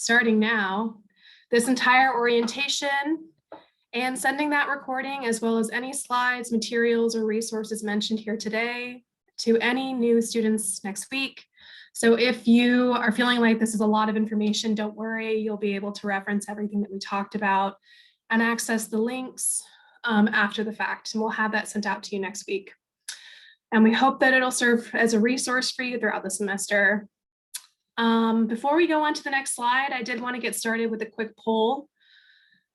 starting now, this entire orientation and sending that recording as well as any slides, materials, or resources mentioned here today to any new students next week. So if you are feeling like this is a lot of information, don't worry, you'll be able to reference everything that we talked about and access the links after the fact, and we'll have that sent out to you next week. And we hope that it'll serve as a resource for you throughout the semester. Before we go on to the next slide, I did want to get started with a quick poll.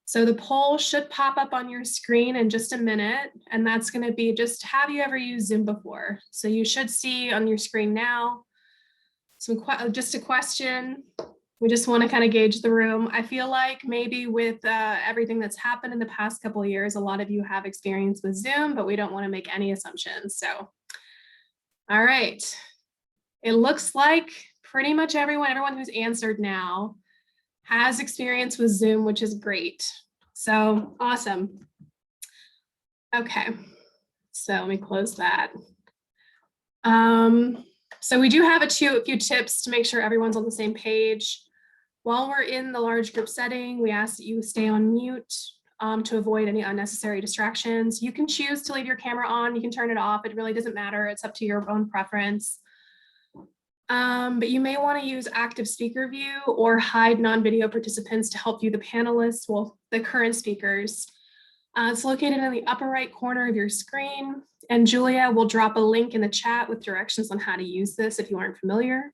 So the poll should pop up on your screen in just a minute, and that's going to be just, have you ever used Zoom before? So you should see on your screen now just a question. We just want to kind of gauge the room. I feel like maybe with everything that's happened in the past couple of years, a lot of you have experience with Zoom, but we don't want to make any assumptions. So, all right. It looks like pretty much everyone who's answered now has experience with Zoom, which is great. So awesome. Okay, so let me close that. So we do have a few tips to make sure everyone's on the same page. While we're in the large group setting, we ask that you stay on mute to avoid any unnecessary distractions. You can choose to leave your camera on, you can turn it off, it really doesn't matter, it's up to your own preference. But you may want to use active speaker view or hide non-video participants to help view the panelists, well, the current speakers. It's located in the upper right corner of your screen, and Julia will drop a link in the chat with directions on how to use this if you aren't familiar,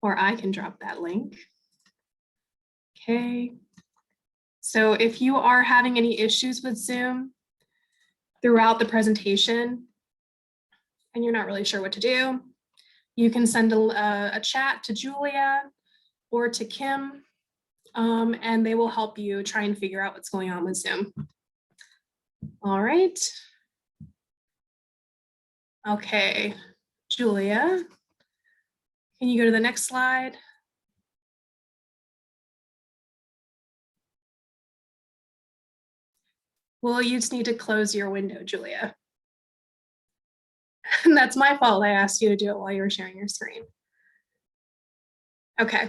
or I can drop that link. Okay, so if you are having any issues with Zoom throughout the presentation and you're not really sure what to do, you can send a chat to Julia or to Kim, and they will help you try and figure out what's going on with Zoom. All right. Okay, Julia, can you go to the next slide? Well, you just need to close your window, Julia. And that's my fault. I asked you to do it while you were sharing your screen. Okay,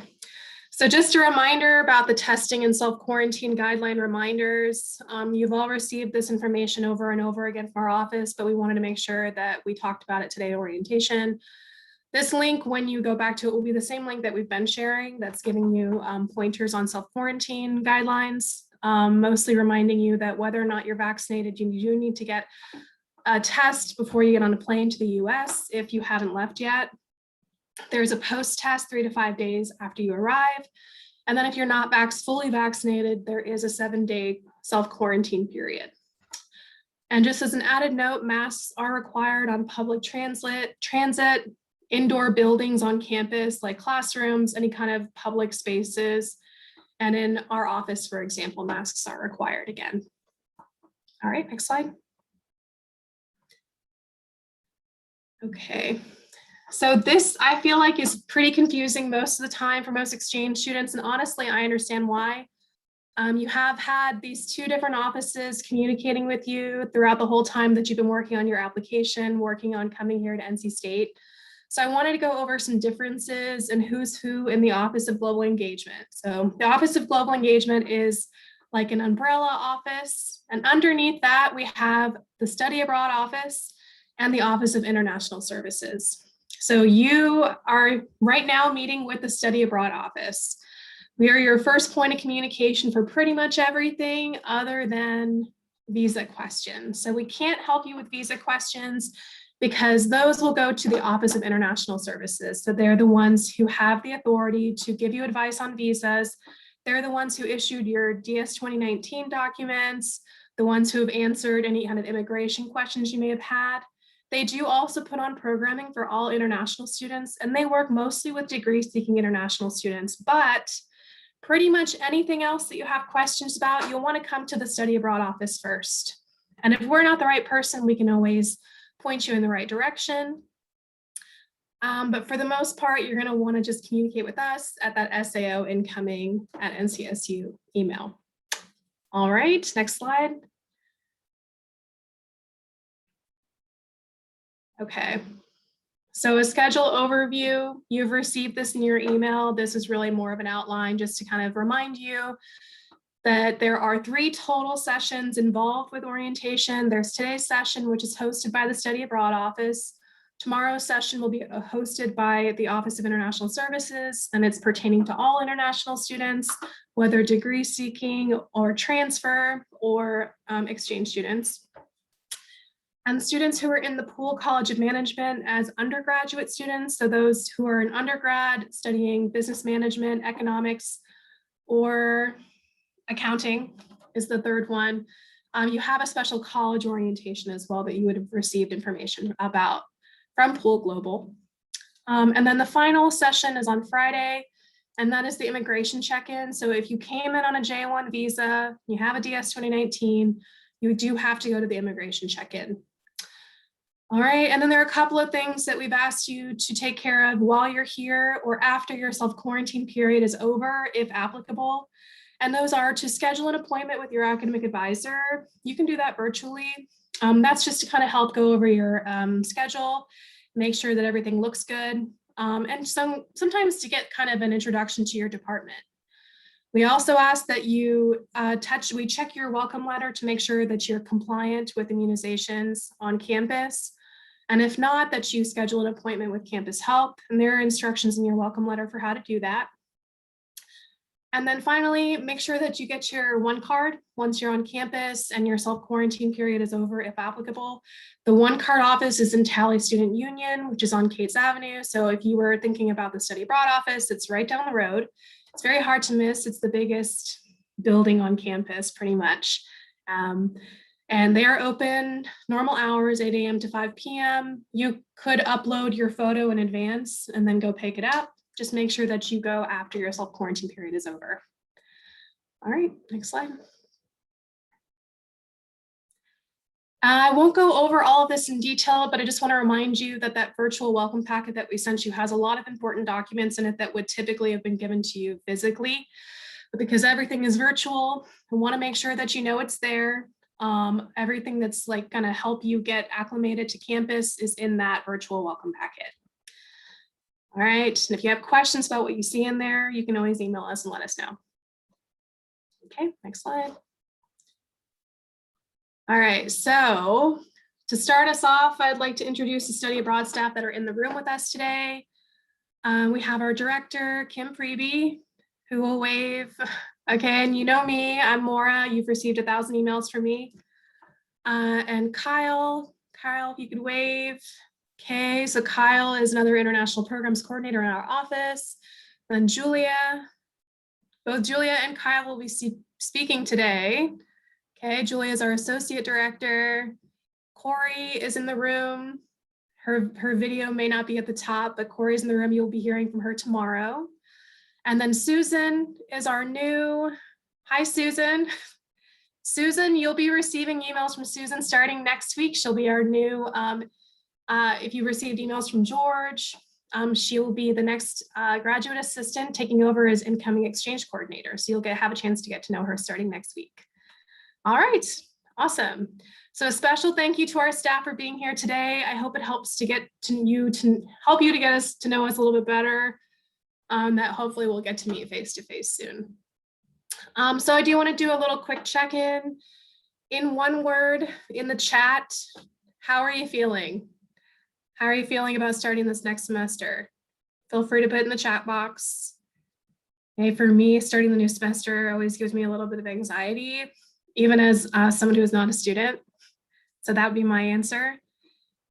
so just a reminder about the testing and self-quarantine guideline reminders. You've all received this information over and over again from our office, but we wanted to make sure that we talked about it today at orientation. This link, when you go back to it, will be the same link that we've been sharing that's giving you pointers on self-quarantine guidelines, mostly reminding you that whether or not you're vaccinated, you do need to get a test before you get on a plane to the US if you haven't left yet. There's a post-test 3 to 5 days after you arrive. And then if you're not fully vaccinated, there is a 7-day self-quarantine period. And just as an added note, masks are required on public transit, indoor buildings on campus like classrooms, any kind of public spaces. And in our office, for example, masks are required again. All right, next slide. Okay, so this I feel like is pretty confusing most of the time for most exchange students, and honestly, I understand why. You have had these 2 different offices communicating with you throughout the whole time that you've been working on your application, working on coming here to NC State. So I wanted to go over some differences and who's who in the Office of Global Engagement. So the Office of Global Engagement is like an umbrella office, and underneath that we have the Study Abroad Office and the Office of International Services. So you are right now meeting with the Study Abroad Office. We are your first point of communication for pretty much everything other than visa questions. So we can't help you with visa questions because those will go to the Office of International Services. So they're the ones who have the authority to give you advice on visas. They're the ones who issued your DS 2019 documents, the ones who have answered any kind of immigration questions you may have had. They do also put on programming for all international students, and they work mostly with degree-seeking international students, but pretty much anything else that you have questions about, you'll want to come to the Study Abroad Office first. And if we're not the right person, we can always point you in the right direction. But for the most part, you're going to want to just communicate with us at that SAO incoming at NCSU email. All right, next slide. Okay, So a schedule overview, you've received this in your email. This is really more of an outline just to kind of remind you that there are 3 total sessions involved with orientation. There's today's session, which is hosted by the Study Abroad Office. Tomorrow's session will be hosted by the Office of International Services, and it's pertaining to all international students, whether degree seeking or transfer or exchange students. And students who are in the Poole College of Management as undergraduate students, so those who are in undergrad studying business management, economics, or accounting is the third one. You have a special college orientation as well that you would have received information about from Poole Global. And then the final session is on Friday, and that is the immigration check-in. So if you came in on a J1 visa, you have a DS 2019, you do have to go to the immigration check-in. All right, and then there are a couple of things that we've asked you to take care of while you're here or after your self-quarantine period is over, if applicable. And those are to schedule an appointment with your academic advisor. You can do that virtually. That's just to kind of help go over your schedule, make sure that everything looks good, and sometimes to get kind of an introduction to your department. We also ask that you we check your welcome letter to make sure that you're compliant with immunizations on campus. And if not, that you schedule an appointment with Campus Help, and there are instructions in your welcome letter for how to do that. And then finally, make sure that you get your one card once you're on campus and your self-quarantine period is over, if applicable. The one card office is in Tally Student Union, which is on Cates Avenue. So if you were thinking about the Study Abroad office, it's right down the road. It's very hard to miss. It's the biggest building on campus, pretty much. And they are open normal hours, 8 a.m. to 5 p.m. You could upload your photo in advance and then go pick it up. Just make sure that you go after your self-quarantine period is over. All right, next slide. I won't go over all of this in detail, but I just want to remind you that that virtual welcome packet that we sent you has a lot of important documents in it that would typically have been given to you physically. But because everything is virtual, I want to make sure that you know it's there. Everything that's like going to help you get acclimated to campus is in that virtual welcome packet. All right, and if you have questions about what you see in there, you can always email us and let us know. Okay, next slide. All right, so to start us off, I'd like to introduce the Study Abroad staff that are in the room with us today. We have our director, Kim Freeby, who will wave. Okay, and you know me, I'm Maura. You've received 1,000 emails from me. And Kyle, if you could wave. Okay, so Kyle is another international programs coordinator in our office. And Julia, both Julia and Kyle will be speaking today. Okay, Julia is our associate director. Corey is in the room. Her video may not be at the top, but Corey's in the room. You'll be hearing from her tomorrow. And then Susan is our new, hi Susan. Susan, you'll be receiving emails from Susan starting next week. She'll be our new, if you received emails from George, she will be the next graduate assistant taking over as incoming exchange coordinator. So you'll have a chance to get to know her starting next week. All right, awesome. So a special thank you to our staff for being here today. I hope it helps to get to help you to get us to know us a little bit better. That hopefully we'll get to meet face to face soon. So I do want to do a little quick check-in. In one word, in the chat, how are you feeling? How are you feeling about starting this next semester? Feel free to put it in the chat box. Okay, for me, starting the new semester always gives me a little bit of anxiety, even as someone who is not a student. So that would be my answer.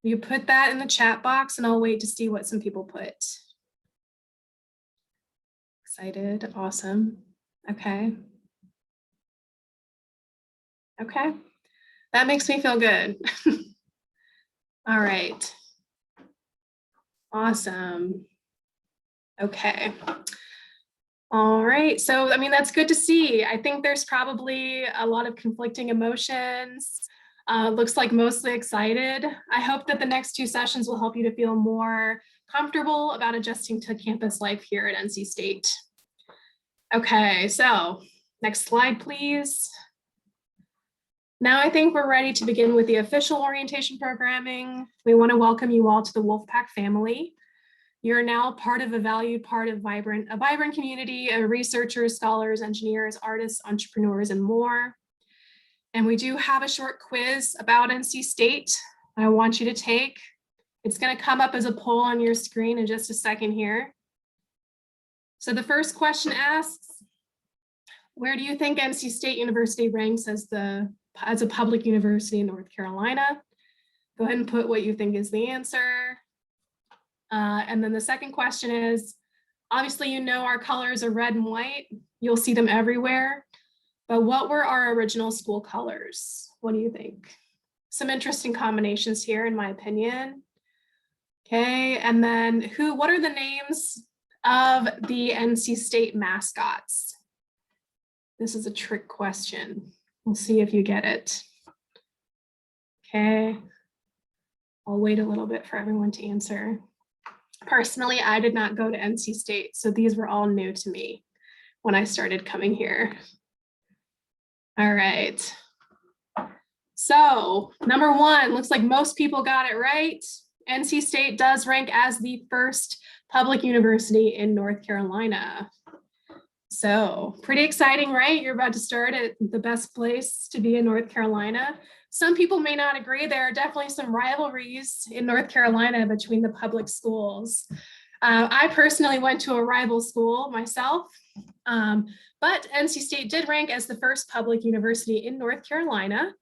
You put that in the chat box and I'll wait to see what some people put. Excited, awesome. Okay. Okay, that makes me feel good. All right. Awesome. Okay. All right, so I mean, that's good to see. I think there's probably a lot of conflicting emotions. Looks like mostly excited. I hope that the next 2 sessions will help you to feel more comfortable about adjusting to campus life here at NC State. Okay, so next slide, please. Now I think we're ready to begin with the official orientation programming. We want to welcome you all to the Wolfpack family. You're now part of a valued part of a vibrant community of researchers, scholars, engineers, artists, entrepreneurs, and more. And we do have a short quiz about NC State I want you to take. It's going to come up as a poll on your screen in just a second here. So the first question asks, where do you think NC State University ranks as a public university in North Carolina? Go ahead and put what you think is the answer. And then the second question is, obviously, you know our colors are red and white. You'll see them everywhere. But what were our original school colors? What do you think? Some interesting combinations here, in my opinion. Okay, and then what are the names of the NC State mascots? This is a trick question. We'll see if you get it. Okay, I'll wait a little bit for everyone to answer. Personally, I did not go to NC State, so these were all new to me when I started coming here. All right. So number one, looks like most people got it right. NC State does rank as the first public university in North Carolina. So pretty exciting, right? You're about to start at the best place to be in North Carolina. Some people may not agree. There are definitely some rivalries in North Carolina between the public schools. I personally went to a rival school myself, but NC State did rank as the first public university in North Carolina,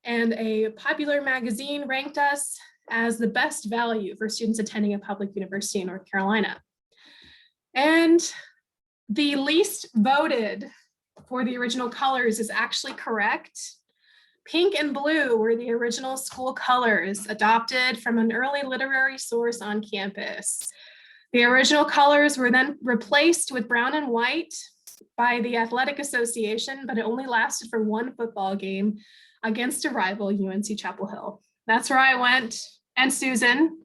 and a popular magazine ranked us as the best value for students attending a public university in North Carolina. And the least voted for the original colors is actually correct. Pink and blue were the original school colors adopted from an early literary source on campus. The original colors were then replaced with brown and white by the Athletic Association, but it only lasted for one football game against a rival, UNC Chapel Hill. That's where I went, and Susan.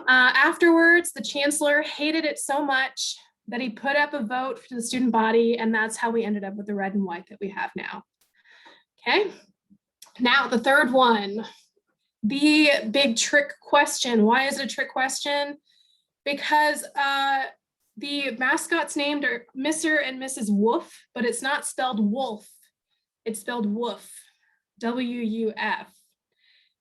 Afterwards, the chancellor hated it so much that he put up a vote for the student body, and that's how we ended up with the red and white that we have now. Okay. Now, the third one, the big trick question. Why is it a trick question? Because the mascots named are Mr. and Mrs. Wolf, but it's not spelled wolf. It's spelled woof, W-U-F.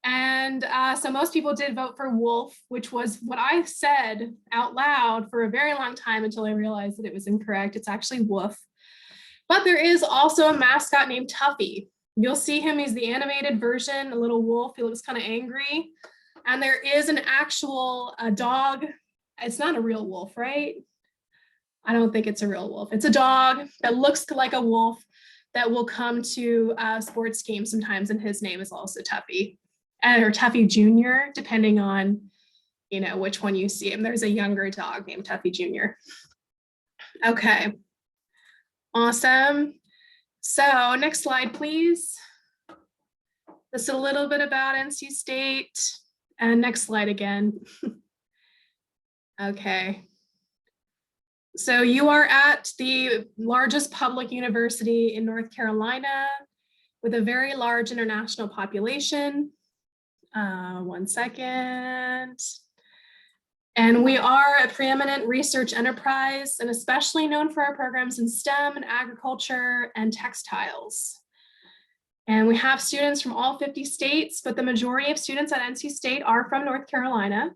And so most people did vote for wolf, which was what I said out loud for a very long time until I realized that it was incorrect. It's actually woof. But there is also a mascot named Tuffy. You'll see him, he's the animated version, a little wolf. He looks kind of angry. And there is an actual dog. It's not a real wolf, right? I don't think it's a real wolf. It's a dog that looks like a wolf that will come to sports games sometimes, and his name is also Tuffy, or Tuffy Jr., depending on, which one you see him. There's a younger dog named Tuffy Jr. Okay, awesome. So next slide, please. Just a little bit about NC State, and next slide again. Okay. So you are at the largest public university in North Carolina with a very large international population. 1 second. And we are a preeminent research enterprise, and especially known for our programs in STEM and agriculture and textiles. And we have students from all 50 states, but the majority of students at NC State are from North Carolina.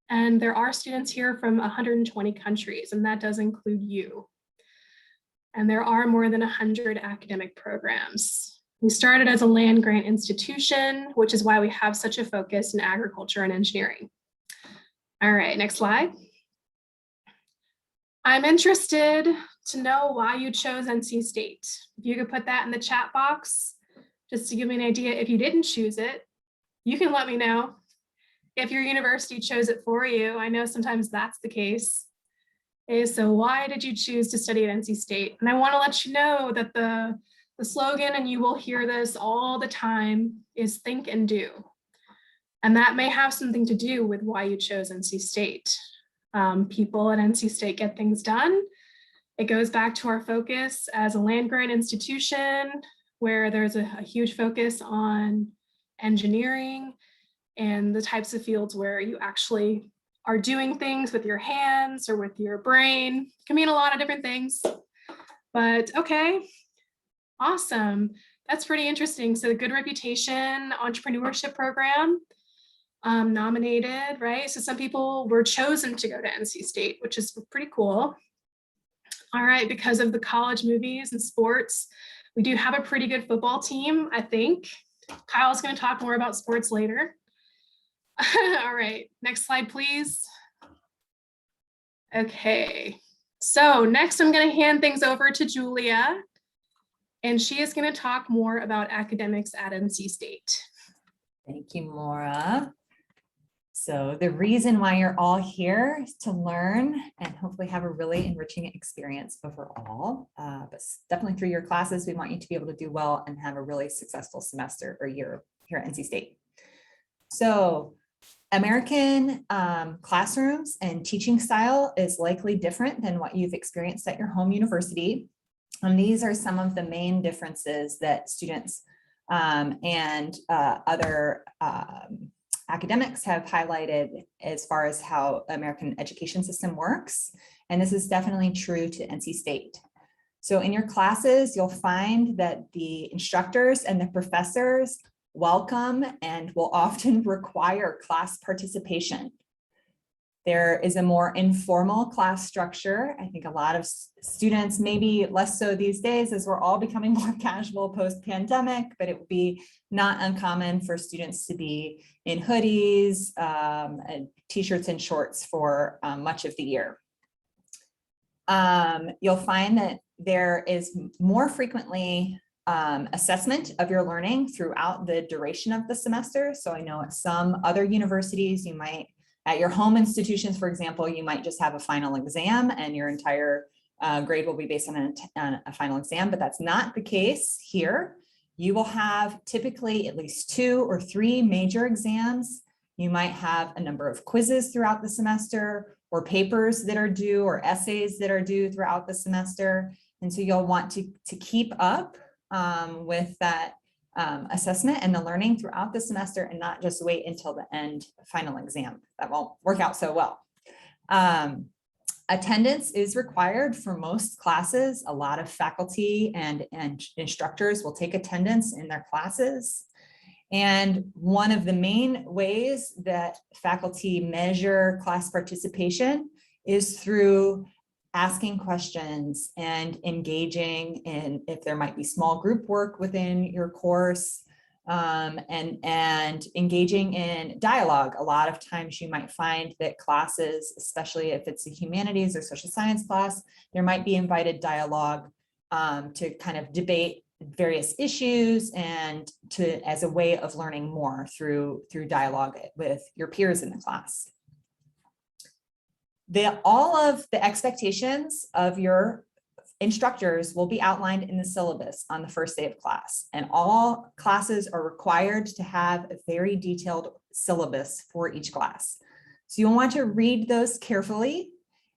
And there are students here from 120 countries, and that does include you. And there are more than 100 academic programs. We started as a land grant institution, which is why we have such a focus in agriculture and engineering. All right, next slide. I'm interested to know why you chose NC State. If you could put that in the chat box, just to give me an idea. If you didn't choose it, you can let me know. If your university chose it for you, I know sometimes that's the case. Okay, so why did you choose to study at NC State? And I want to let you know that the slogan, and you will hear this all the time, is think and do. And that may have something to do with why you chose NC State. People at NC State get things done. It goes back to our focus as a land grant institution where there's a huge focus on engineering and the types of fields where you actually are doing things with your hands or with your brain. It can mean a lot of different things, but okay, awesome. That's pretty interesting. So the Good Reputation Entrepreneurship Program, nominated, right? So some people were chosen to go to NC State, which is pretty cool. All right, because of the college movies and sports, we do have a pretty good football team, I think. Kyle's going to talk more about sports later. All right, next slide, please. Okay, so next I'm going to hand things over to Julia, and she is going to talk more about academics at NC State. Thank you, Maura. So the reason why you're all here is to learn and hopefully have a really enriching experience overall. But definitely through your classes, we want you to be able to do well and have a really successful semester or year here at NC State. So American classrooms and teaching style is likely different than what you've experienced at your home university. And these are some of the main differences that students and other academics have highlighted as far as how American education system works. And this is definitely true to NC State. So in your classes, you'll find that the instructors and the professors welcome and will often require class participation. There is a more informal class structure. I think a lot of students, maybe less so these days as we're all becoming more casual post-pandemic, but it would be not uncommon for students to be in hoodies, and t-shirts and shorts for much of the year. You'll find that there is more frequently assessment of your learning throughout the duration of the semester. So I know at some other universities, you might, at your home institutions, for example, you might just have a final exam and your entire grade will be based on a final exam, but that's not the case here. You will have typically at least 2 or 3 major exams. You might have a number of quizzes throughout the semester or papers that are due or essays that are due throughout the semester. And so you'll want to keep up with that assessment and the learning throughout the semester and not just wait until the end final exam. That won't work out so well. Attendance is required for most classes. A lot of faculty and instructors will take attendance in their classes. And one of the main ways that faculty measure class participation is through asking questions and engaging in if there might be small group work within your course, and engaging in dialogue. A lot of times you might find that classes, especially if it's a humanities or social science class, there might be invited dialogue to kind of debate various issues and as a way of learning more through dialogue with your peers in the class. All of the expectations of your instructors will be outlined in the syllabus on the first day of class, and all classes are required to have a very detailed syllabus for each class. So you'll want to read those carefully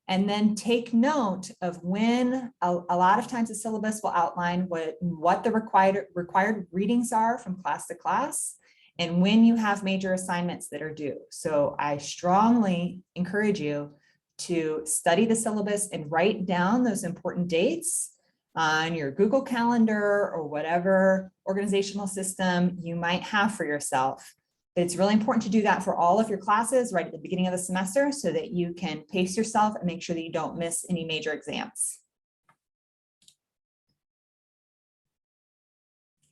and then take note of when a lot of times the syllabus will outline what the required readings are from class to class and when you have major assignments that are due. So I strongly encourage you to study the syllabus and write down those important dates on your Google Calendar or whatever organizational system you might have for yourself. But it's really important to do that for all of your classes right at the beginning of the semester so that you can pace yourself and make sure that you don't miss any major exams.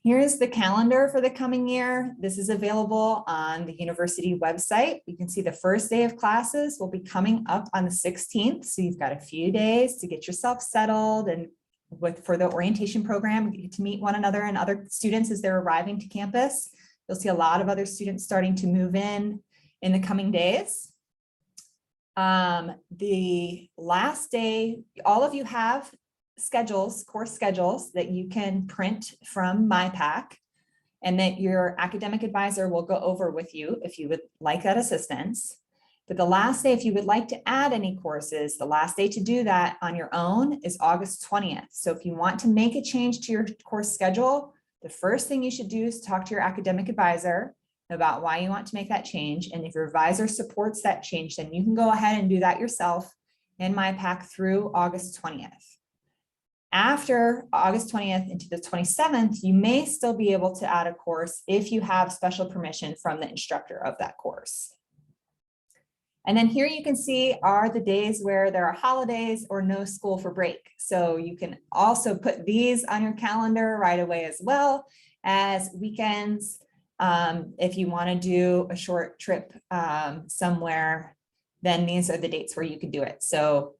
Here's the calendar for the coming year. This is available on the university website. You can see the first day of classes will be coming up on the 16th. So you've got a few days to get yourself settled, and for the orientation program, you get to meet one another and other students as they're arriving to campus. You'll see a lot of other students starting to move in the coming days. The last day, all of you have course schedules that you can print from MyPack and that your academic advisor will go over with you if you would like that assistance. But the last day, if you would like to add any courses, the last day to do that on your own is August 20th. So if you want to make a change to your course schedule, the first thing you should do is talk to your academic advisor about why you want to make that change. And if your advisor supports that change, then you can go ahead and do that yourself in MyPack through August 20th. After August 20th into the 27th, you may still be able to add a course if you have special permission from the instructor of that course. And then here you can see are the days where there are holidays or no school for break. So you can also put these on your calendar right away as well as weekends. If you want to do a short trip somewhere, then these are the dates where you could do it. So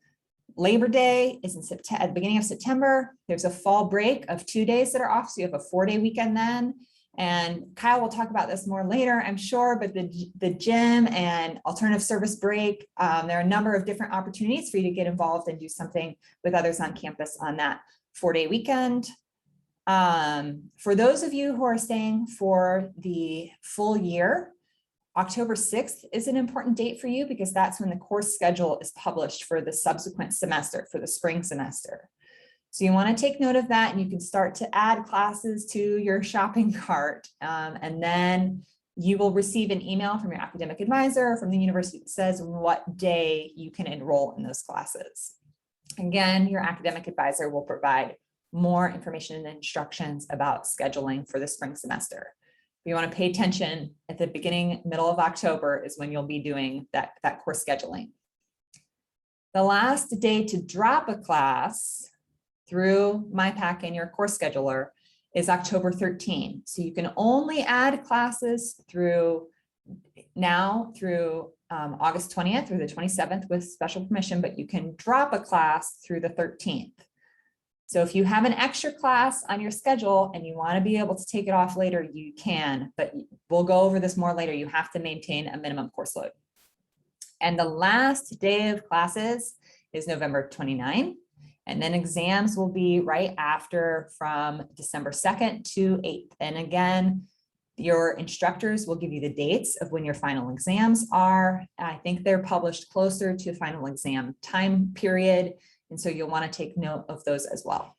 Labor Day is in September, at the beginning of September. There's a fall break of 2 days that are off. So you have a 4-day weekend then. And Kyle will talk about this more later, I'm sure, but the gym and alternative service break, there are a number of different opportunities for you to get involved and do something with others on campus on that 4-day weekend. For those of you who are staying for the full year, October 6th is an important date for you because that's when the course schedule is published for the subsequent semester, for the spring semester. So you want to take note of that, and you can start to add classes to your shopping cart. And then you will receive an email from your academic advisor from the university that says what day you can enroll in those classes. Again, your academic advisor will provide more information and instructions about scheduling for the spring semester. You want to pay attention at the beginning, middle of October is when you'll be doing that course scheduling. The last day to drop a class through MyPack and your course scheduler is October 13. So you can only add classes through August 20th through the 27th with special permission, but you can drop a class through the 13th. So if you have an extra class on your schedule and you want to be able to take it off later, you can, but we'll go over this more later. You have to maintain a minimum course load. And the last day of classes is November 29. And then exams will be right after from December 2nd to 8th. And again, your instructors will give you the dates of when your final exams are. I think they're published closer to final exam time period. And so you'll want to take note of those as well.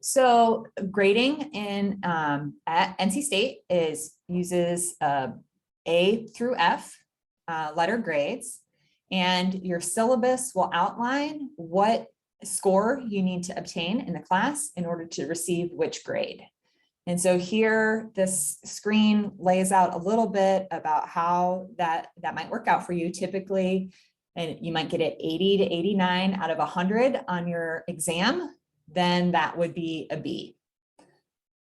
So grading in at NC State uses A through F letter grades, and your syllabus will outline what score you need to obtain in the class in order to receive which grade. And so here, this screen lays out a little bit about how that might work out for you. Typically, and you might get it 80 to 89 out of 100 on your exam, then that would be a B.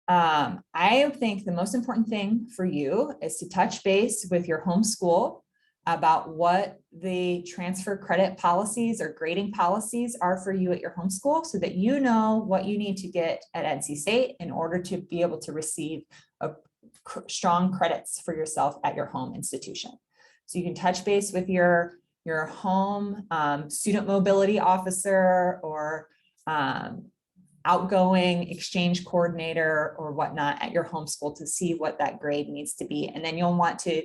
I think the most important thing for you is to touch base with your home school about what the transfer credit policies or grading policies are for you at your home school so that you know what you need to get at NC State in order to be able to receive strong credits for yourself at your home institution. So you can touch base with your home student mobility officer or outgoing exchange coordinator or whatnot at your home school to see what that grade needs to be. And then you'll want to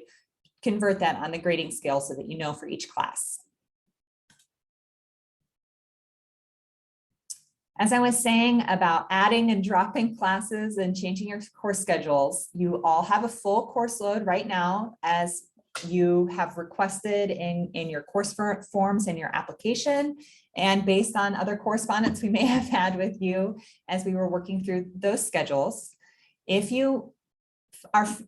convert that on the grading scale so that you know for each class. As I was saying about adding and dropping classes and changing your course schedules, you all have a full course load right now as you have requested in your course forms and your application, and based on other correspondence we may have had with you as we were working through those schedules. If you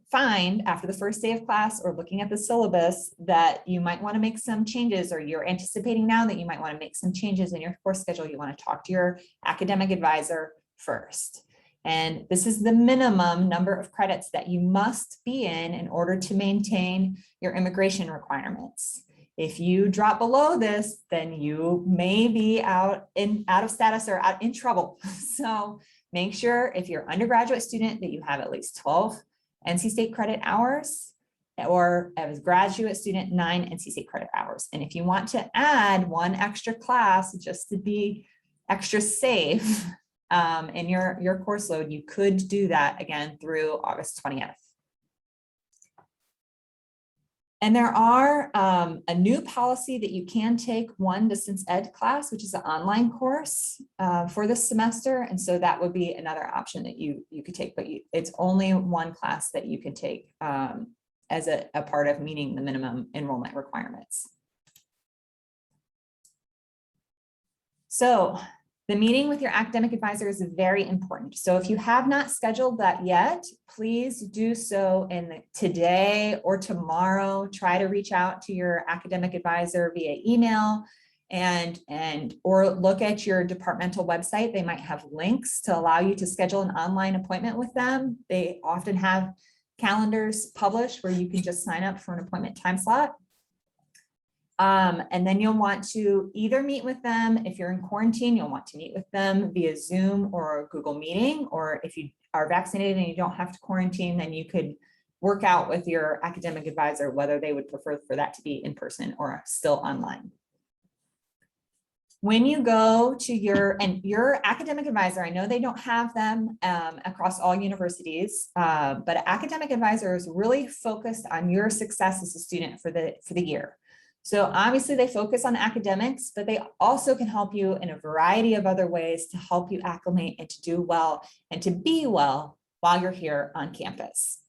find after the first day of class or looking at the syllabus that you might want to make some changes, or you're anticipating now that you might want to make some changes in your course schedule, you want to talk to your academic advisor first. And this is the minimum number of credits that you must be in order to maintain your immigration requirements. If you drop below this, then you may be out of status or out in trouble. So make sure if you're an undergraduate student that you have at least 12 NC State credit hours, or as a graduate student, 9 NC State credit hours. And if you want to add one extra class just to be extra safe in your course load, you could do that again through August 20th. And there are a new policy that you can take one distance ed class, which is an online course for this semester. And so that would be another option that you could take, but it's only one class that you can take as a part of meeting the minimum enrollment requirements. So the meeting with your academic advisor is very important. So if you have not scheduled that yet, please do so in today or tomorrow. Try to reach out to your academic advisor via email or look at your departmental website. They might have links to allow you to schedule an online appointment with them. They often have calendars published where you can just sign up for an appointment time slot. And then you'll want to either meet with them. If you're in quarantine, you'll want to meet with them via Zoom or Google Meeting, or if you are vaccinated and you don't have to quarantine, then you could work out with your academic advisor whether they would prefer for that to be in person or still online. When you go to your academic advisor, I know they don't have them across all universities, but academic advisor is really focused on your success as a student for the year. So obviously they focus on academics, but they also can help you in a variety of other ways to help you acclimate and to do well and to be well while you're here on campus.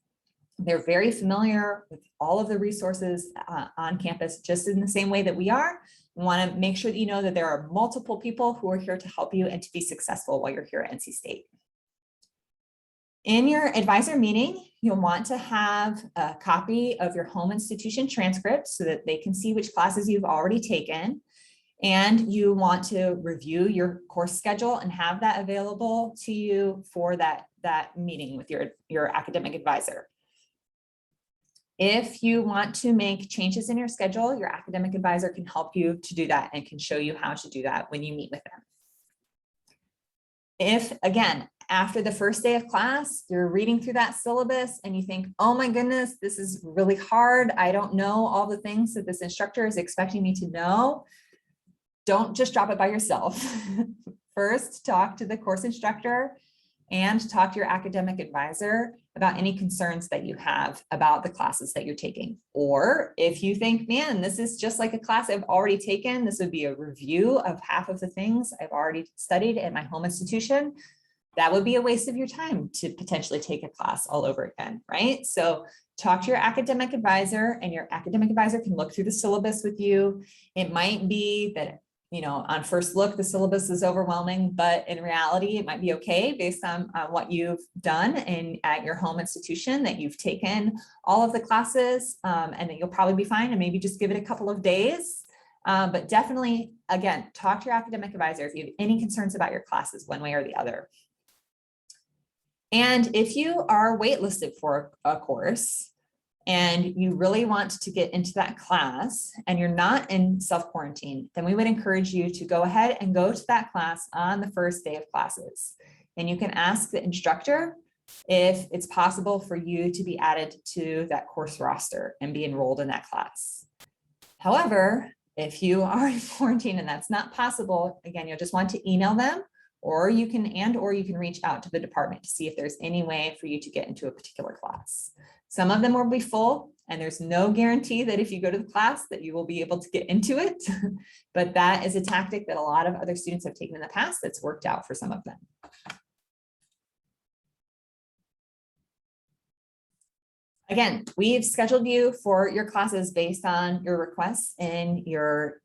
They're very familiar with all of the resources on campus, just in the same way that we are. We want to make sure that you know that there are multiple people who are here to help you and to be successful while you're here at NC State. In your advisor meeting, you'll want to have a copy of your home institution transcript so that they can see which classes you've already taken. And you want to review your course schedule and have that available to you for that meeting with your academic advisor. If you want to make changes in your schedule, your academic advisor can help you to do that and can show you how to do that when you meet with them. If, again, after the first day of class, you're reading through that syllabus and you think, oh my goodness, this is really hard. I don't know all the things that this instructor is expecting me to know. Don't just drop it by yourself. First, talk to the course instructor and talk to your academic advisor about any concerns that you have about the classes that you're taking. Or if you think, man, this is just like a class I've already taken, this would be a review of half of the things I've already studied at my home institution, that would be a waste of your time to potentially take a class all over again, right? So talk to your academic advisor, and your academic advisor can look through the syllabus with you. It might be that, on first look, the syllabus is overwhelming, but in reality, it might be okay based on what you've done at your home institution, that you've taken all of the classes and that you'll probably be fine, and maybe just give it a couple of days. But definitely, again, talk to your academic advisor if you have any concerns about your classes one way or the other. And if you are waitlisted for a course and you really want to get into that class and you're not in self-quarantine, then we would encourage you to go ahead and go to that class on the first day of classes. And you can ask the instructor if it's possible for you to be added to that course roster and be enrolled in that class. However, if you are in quarantine and that's not possible, again, you'll just want to email them, or you can reach out to the department to see if there's any way for you to get into a particular class. Some of them will be full, and there's no guarantee that if you go to the class that you will be able to get into it, but that is a tactic that a lot of other students have taken in the past that's worked out for some of them. Again, we've scheduled you for your classes based on your requests in your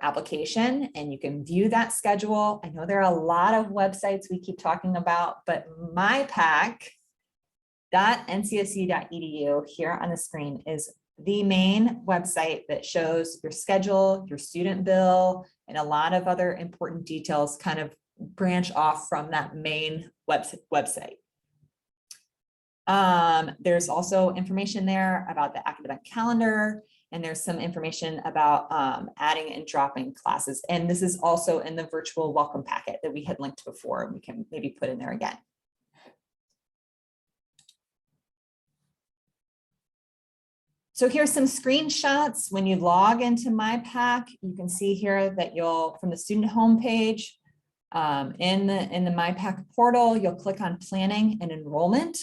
application, and you can view that schedule. I know there are a lot of websites we keep talking about, but mypac.ncsc.edu here on the screen is the main website that shows your schedule, your student bill, and a lot of other important details kind of branch off from that main website. There's also information there about the academic calendar, and there's some information about adding and dropping classes. And this is also in the virtual welcome packet that we had linked before, and we can maybe put in there again. So here's some screenshots. When you log into MyPac, you can see here that from the student homepage, in the MyPac portal, you'll click on planning and enrollment.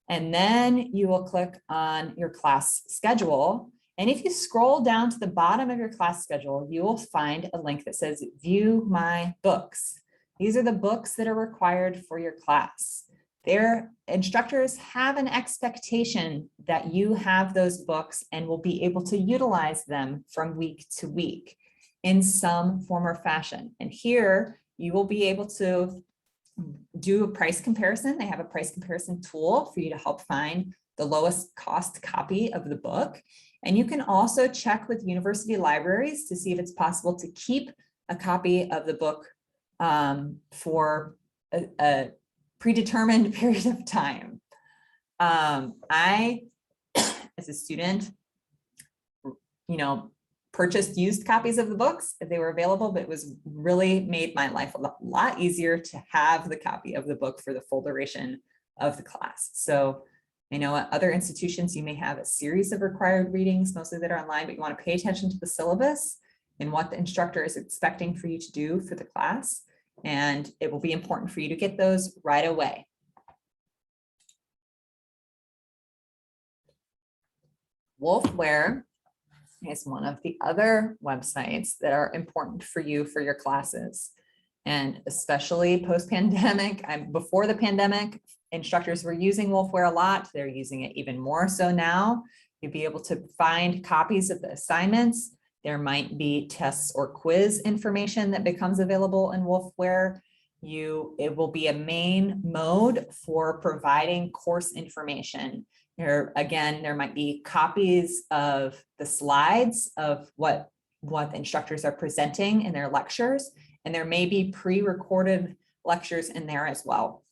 And then you will click on your class schedule. And if you scroll down to the bottom of your class schedule, you will find a link that says view my books. These are the books that are required for your class. Their instructors have an expectation that you have those books and will be able to utilize them from week to week in some form or fashion. And here you will be able to do a price comparison. They have a price comparison tool for you to help find the lowest cost copy of the book. And you can also check with university libraries to see if it's possible to keep a copy of the book for a predetermined period of time. I, as a student, purchased used copies of the books if they were available, but it was really made my life a lot easier to have the copy of the book for the full duration of the class. So I know at other institutions, you may have a series of required readings, mostly that are online, but you want to pay attention to the syllabus and what the instructor is expecting for you to do for the class. And it will be important for you to get those right away. Wolfware is one of the other websites that are important for you for your classes. And especially post-pandemic, before the pandemic, instructors were using Wolfware a lot. They're using it even more so now. You'll be able to find copies of the assignments. There might be tests or quiz information that becomes available in Wolfware. It will be a main mode for providing course information. There might be copies of the slides of what the instructors are presenting in their lectures, and there may be pre-recorded lectures in there as well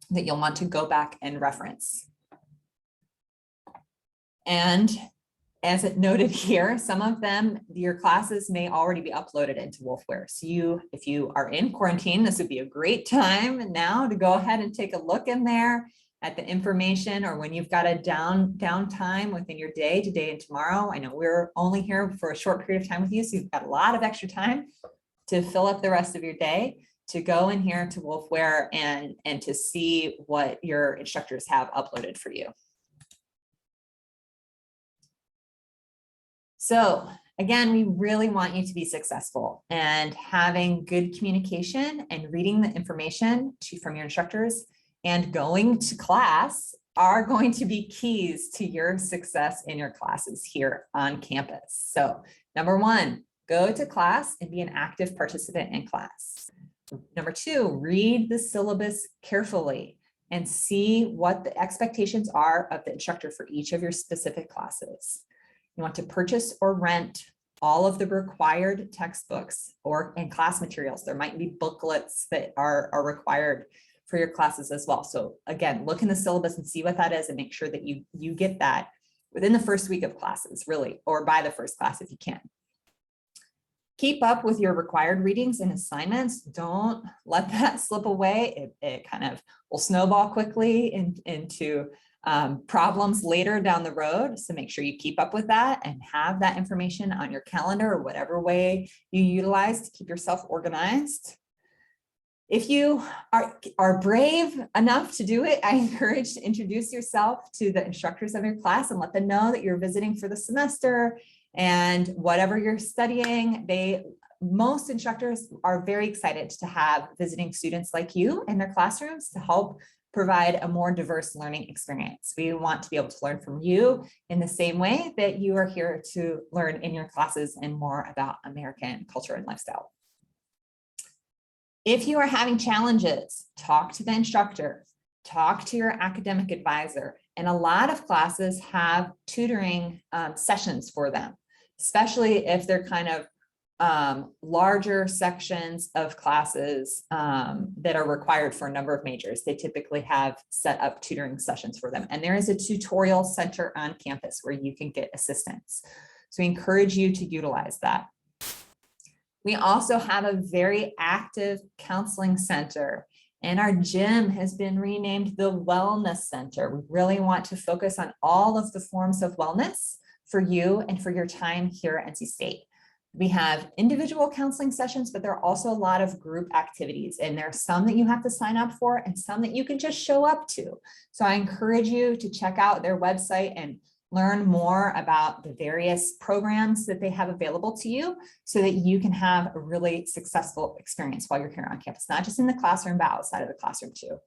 that you'll want to go back and reference. And as it noted here, some of them, your classes may already be uploaded into Wolfware. So if you are in quarantine, this would be a great time now to go ahead and take a look in there at the information, or when you've got a downtime within your day, today and tomorrow. I know we're only here for a short period of time with you, so you've got a lot of extra time to fill up the rest of your day, to go in here to Wolfware and to see what your instructors have uploaded for you. So again, we really want you to be successful, and having good communication and reading the information from your instructors and going to class are going to be keys to your success in your classes here on campus. So number one, go to class and be an active participant in class. Number two, read the syllabus carefully and see what the expectations are of the instructor for each of your specific classes. You want to purchase or rent all of the required textbooks and class materials. There might be booklets that are required for your classes as well. So again, look in the syllabus and see what that is and make sure that you get that within the first week of classes, really, or by the first class if you can. Keep up with your required readings and assignments. Don't let that slip away. It kind of will snowball quickly into problems later down the road. So make sure you keep up with that and have that information on your calendar or whatever way you utilize to keep yourself organized. If you are brave enough to do it, I encourage to introduce yourself to the instructors of your class and let them know that you're visiting for the semester and whatever you're studying. Most instructors are very excited to have visiting students like you in their classrooms to help provide a more diverse learning experience. We want to be able to learn from you in the same way that you are here to learn in your classes and more about American culture and lifestyle. If you are having challenges, talk to the instructor, talk to your academic advisor, and a lot of classes have tutoring sessions for them, especially if they're kind of larger sections of classes that are required for a number of majors. They typically have set up tutoring sessions for them. And there is a tutorial center on campus where you can get assistance. So we encourage you to utilize that. We also have a very active counseling center, and our gym has been renamed the Wellness Center. We really want to focus on all of the forms of wellness for you and for your time here at NC State. We have individual counseling sessions, but there are also a lot of group activities, and there are some that you have to sign up for and some that you can just show up to. So I encourage you to check out their website and learn more about the various programs that they have available to you so that you can have a really successful experience while you're here on campus, not just in the classroom, but outside of the classroom too.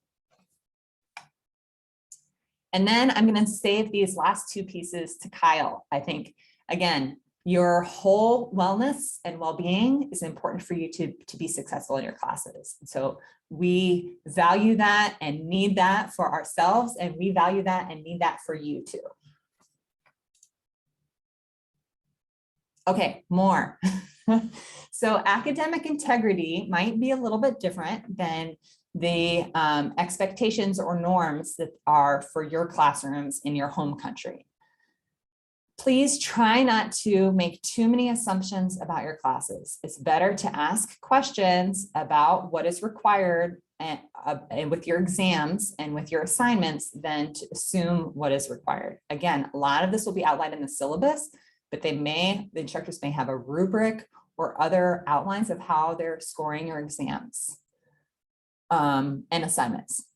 And then I'm going to save these last two pieces to Kyle. I think, again, your whole wellness and well-being is important for you to be successful in your classes. So we value that and need that for ourselves, and we value that and need that for you too. Okay, more. So academic integrity might be a little bit different than the expectations or norms that are for your classrooms in your home country. Please try not to make too many assumptions about your classes. It's better to ask questions about what is required and with your exams and with your assignments than to assume what is required. Again, a lot of this will be outlined in the syllabus, but the instructors may have a rubric or other outlines of how they're scoring your exams and assignments.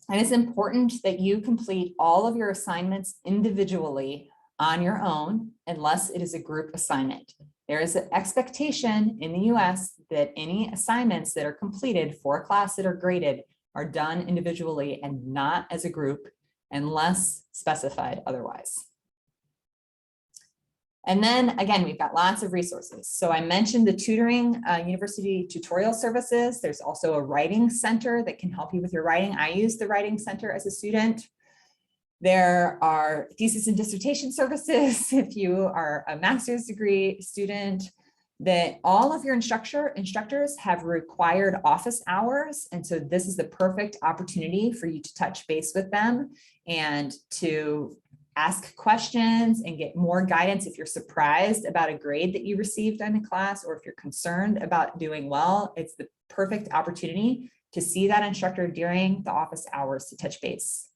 And it's important that you complete all of your assignments individually on your own, unless it is a group assignment. There is an expectation in the US that any assignments that are completed for a class that are graded are done individually and not as a group unless specified otherwise. And then again, we've got lots of resources. So I mentioned the tutoring, university tutorial services. There's also a writing center that can help you with your writing. I use the writing center as a student. There are thesis and dissertation services if you are a master's degree student, that all of your instructors have required office hours. And so this is the perfect opportunity for you to touch base with them and to ask questions and get more guidance if you're surprised about a grade that you received in a class, or if you're concerned about doing well. It's the perfect opportunity to see that instructor during the office hours to touch base.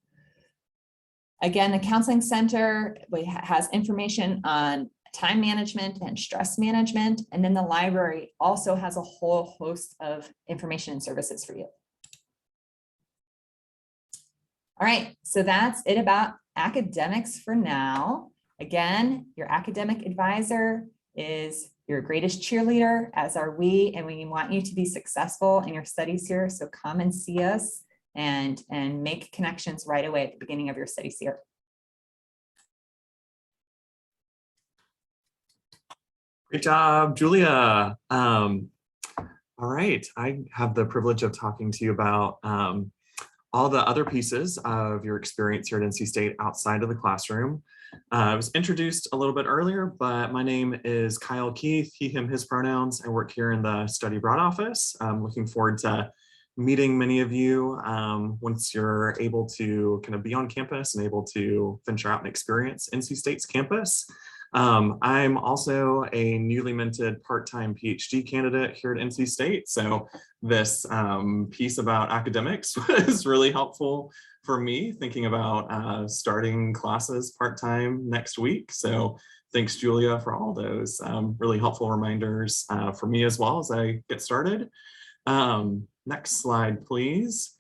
Again, the counseling center has information on time management and stress management. And then the library also has a whole host of information and services for you. All right, so that's it about academics for now. Again, your academic advisor is your greatest cheerleader, as are we, and we want you to be successful in your studies here. So come and see us and make connections right away at the beginning of your studies here. Great job, Julia. All right, I have the privilege of talking to you about all the other pieces of your experience here at NC State outside of the classroom. I was introduced a little bit earlier, but my name is Kyle Keith, he, him, his pronouns. I work here in the study abroad office. I'm looking forward to meeting many of you once you're able to kind of be on campus and able to venture out and experience NC State's campus. I'm also a newly minted part-time PhD candidate here at NC State. So this piece about academics was really helpful for me thinking about starting classes part-time next week. So thanks, Julia, for all those really helpful reminders for me as well as I get started. Next slide, please.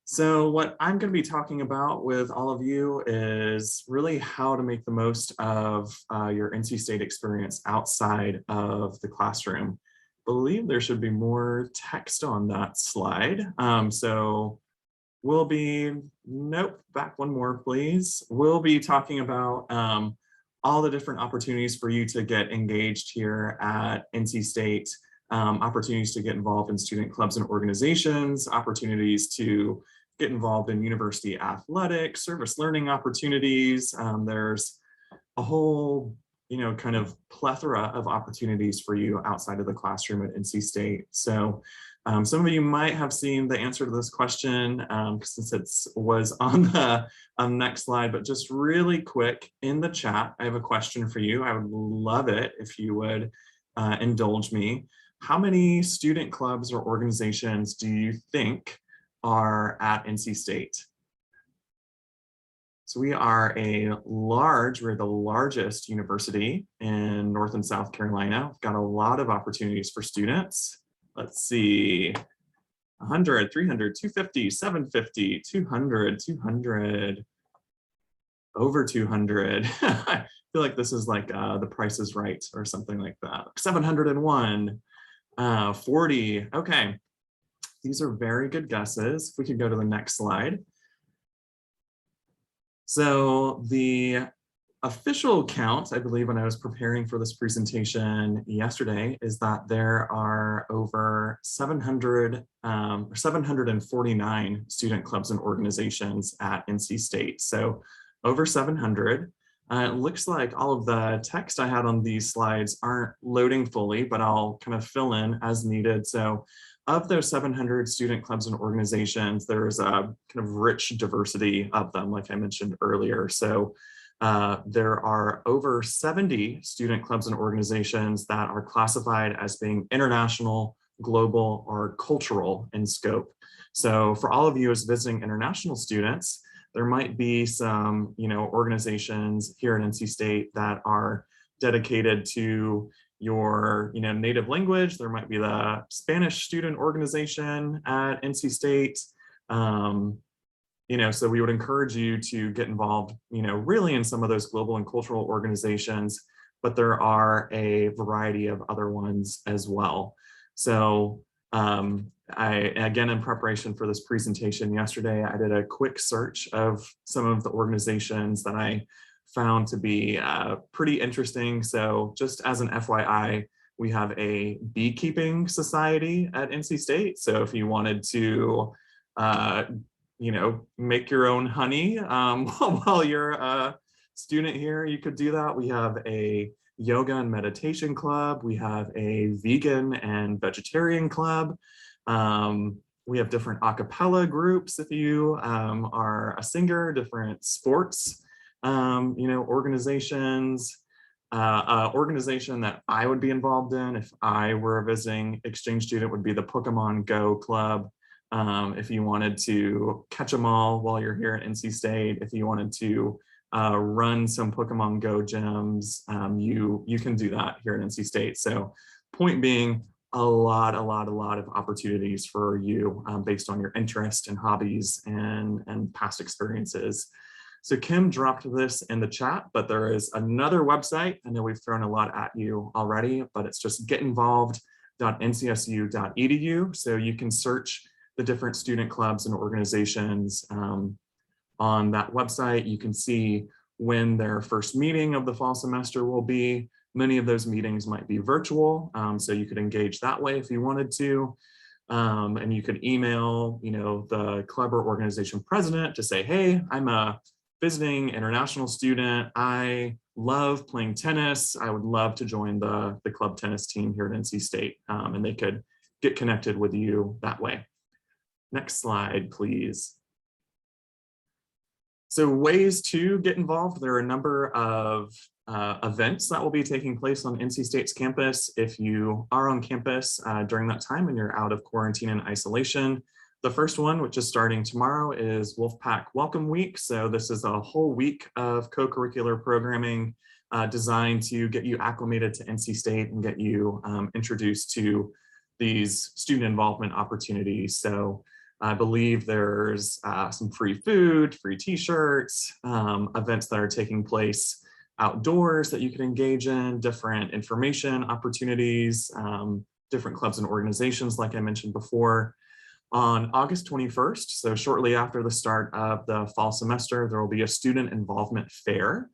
So what I'm going to be talking about with all of you is really how to make the most of your NC State experience outside of the classroom. I believe there should be more text on that slide. So we'll be, nope, back one more, please. We'll be talking about all the different opportunities for you to get engaged here at NC State, opportunities to get involved in student clubs and organizations, opportunities to get involved in university athletics, service learning opportunities. There's a whole, kind of plethora of opportunities for you outside of the classroom at NC State. So some of you might have seen the answer to this question since it was on the next slide, but just really quick in the chat, I have a question for you. I would love it if you would indulge me. How many student clubs or organizations do you think are at NC State? So we're the largest university in North and South Carolina. We've got a lot of opportunities for students. Let's see, 100, 300, 250, 750, 200, 200, over 200. I feel like this is like The Price is Right or something like that. 701, 40. Okay, these are very good guesses. If we could go to the next slide. So the official count, I believe when I was preparing for this presentation yesterday, is that there are over 749 student clubs and organizations at NC State. So over 700. It looks like all of the text I had on these slides aren't loading fully, but I'll kind of fill in as needed. So of those 700 student clubs and organizations, there's a kind of rich diversity of them, like I mentioned earlier. So there are over 70 student clubs and organizations that are classified as being international, global, or cultural in scope. So for all of you as visiting international students, there might be some, organizations here at NC State that are dedicated to your, native language. There might be the Spanish student organization at NC State. So we would encourage you to get involved, really in some of those global and cultural organizations, but there are a variety of other ones as well. So again, in preparation for this presentation yesterday, I did a quick search of some of the organizations that I found to be pretty interesting. So just as an FYI, we have a beekeeping society at NC State. So if you wanted to, make your own honey while you're a student here, you could do that. We have a yoga and meditation club. We have a vegan and vegetarian club. We have different a cappella groups if you are a singer, different sports, organizations. Organization that I would be involved in if I were a visiting exchange student would be the Pokemon Go Club. If you wanted to catch them all while you're here at NC State, if you wanted to run some Pokemon Go gyms, you can do that here at NC State. So point being, a lot of opportunities for you based on your interest and hobbies and past experiences. So Kim dropped this in the chat, but there is another website. I know we've thrown a lot at you already, but it's just getinvolved.ncsu.edu. So you can search the different student clubs and organizations on that website. You can see when their first meeting of the fall semester will be. Many of those meetings might be virtual, so you could engage that way if you wanted to. And you could email, the club or organization president to say, hey, I'm a visiting international student. I love playing tennis. I would love to join the club tennis team here at NC State, and they could get connected with you that way. Next slide, please. So ways to get involved. There are a number of events that will be taking place on NC State's campus. If you are on campus during that time and you're out of quarantine and isolation, the first one, which is starting tomorrow, is Wolfpack Welcome Week. So this is a whole week of co-curricular programming designed to get you acclimated to NC State and get you introduced to these student involvement opportunities. So I believe there's some free food, free t-shirts, events that are taking place outdoors that you can engage in, different information opportunities, different clubs and organizations, like I mentioned before. On August 21st, so shortly after the start of the fall semester, there will be a student involvement fair.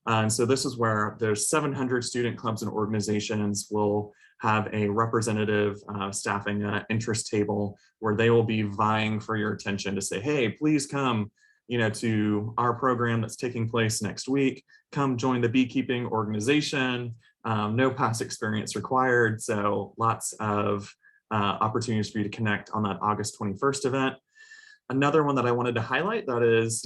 And so this is where there's 700 student clubs and organizations will have a representative staffing interest table where they will be vying for your attention to say, hey, please come, to our program that's taking place next week. Come join the beekeeping organization. No past experience required. So lots of opportunities for you to connect on that August 21st event. Another one that I wanted to highlight that is,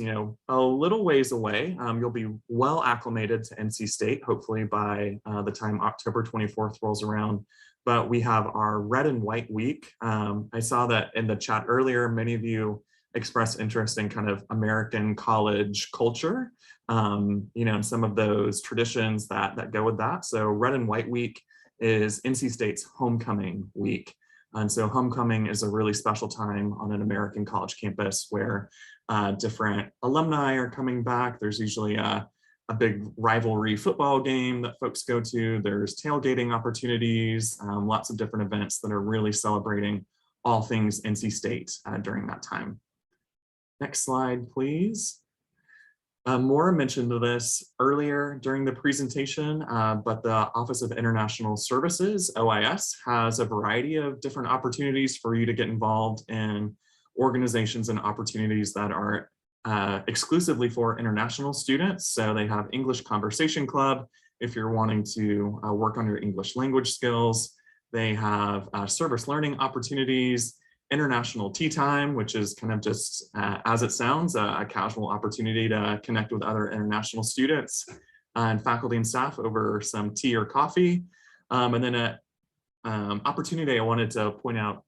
a little ways away. You'll be well acclimated to NC State, hopefully by the time October 24th rolls around. But we have our Red and White Week. I saw that in the chat earlier, many of you express interest in kind of American college culture, and some of those traditions that go with that. So Red and White Week is NC State's homecoming week. And so homecoming is a really special time on an American college campus where different alumni are coming back. There's usually a big rivalry football game that folks go to. There's tailgating opportunities, lots of different events that are really celebrating all things NC State during that time. Next slide, please. Maura mentioned this earlier during the presentation, but the Office of International Services, OIS, has a variety of different opportunities for you to get involved in organizations and opportunities that are exclusively for international students. So they have English Conversation Club if you're wanting to work on your English language skills. They have service learning opportunities, International Tea Time, which is kind of just, as it sounds, a casual opportunity to connect with other international students and faculty and staff over some tea or coffee. And then an opportunity I wanted to point out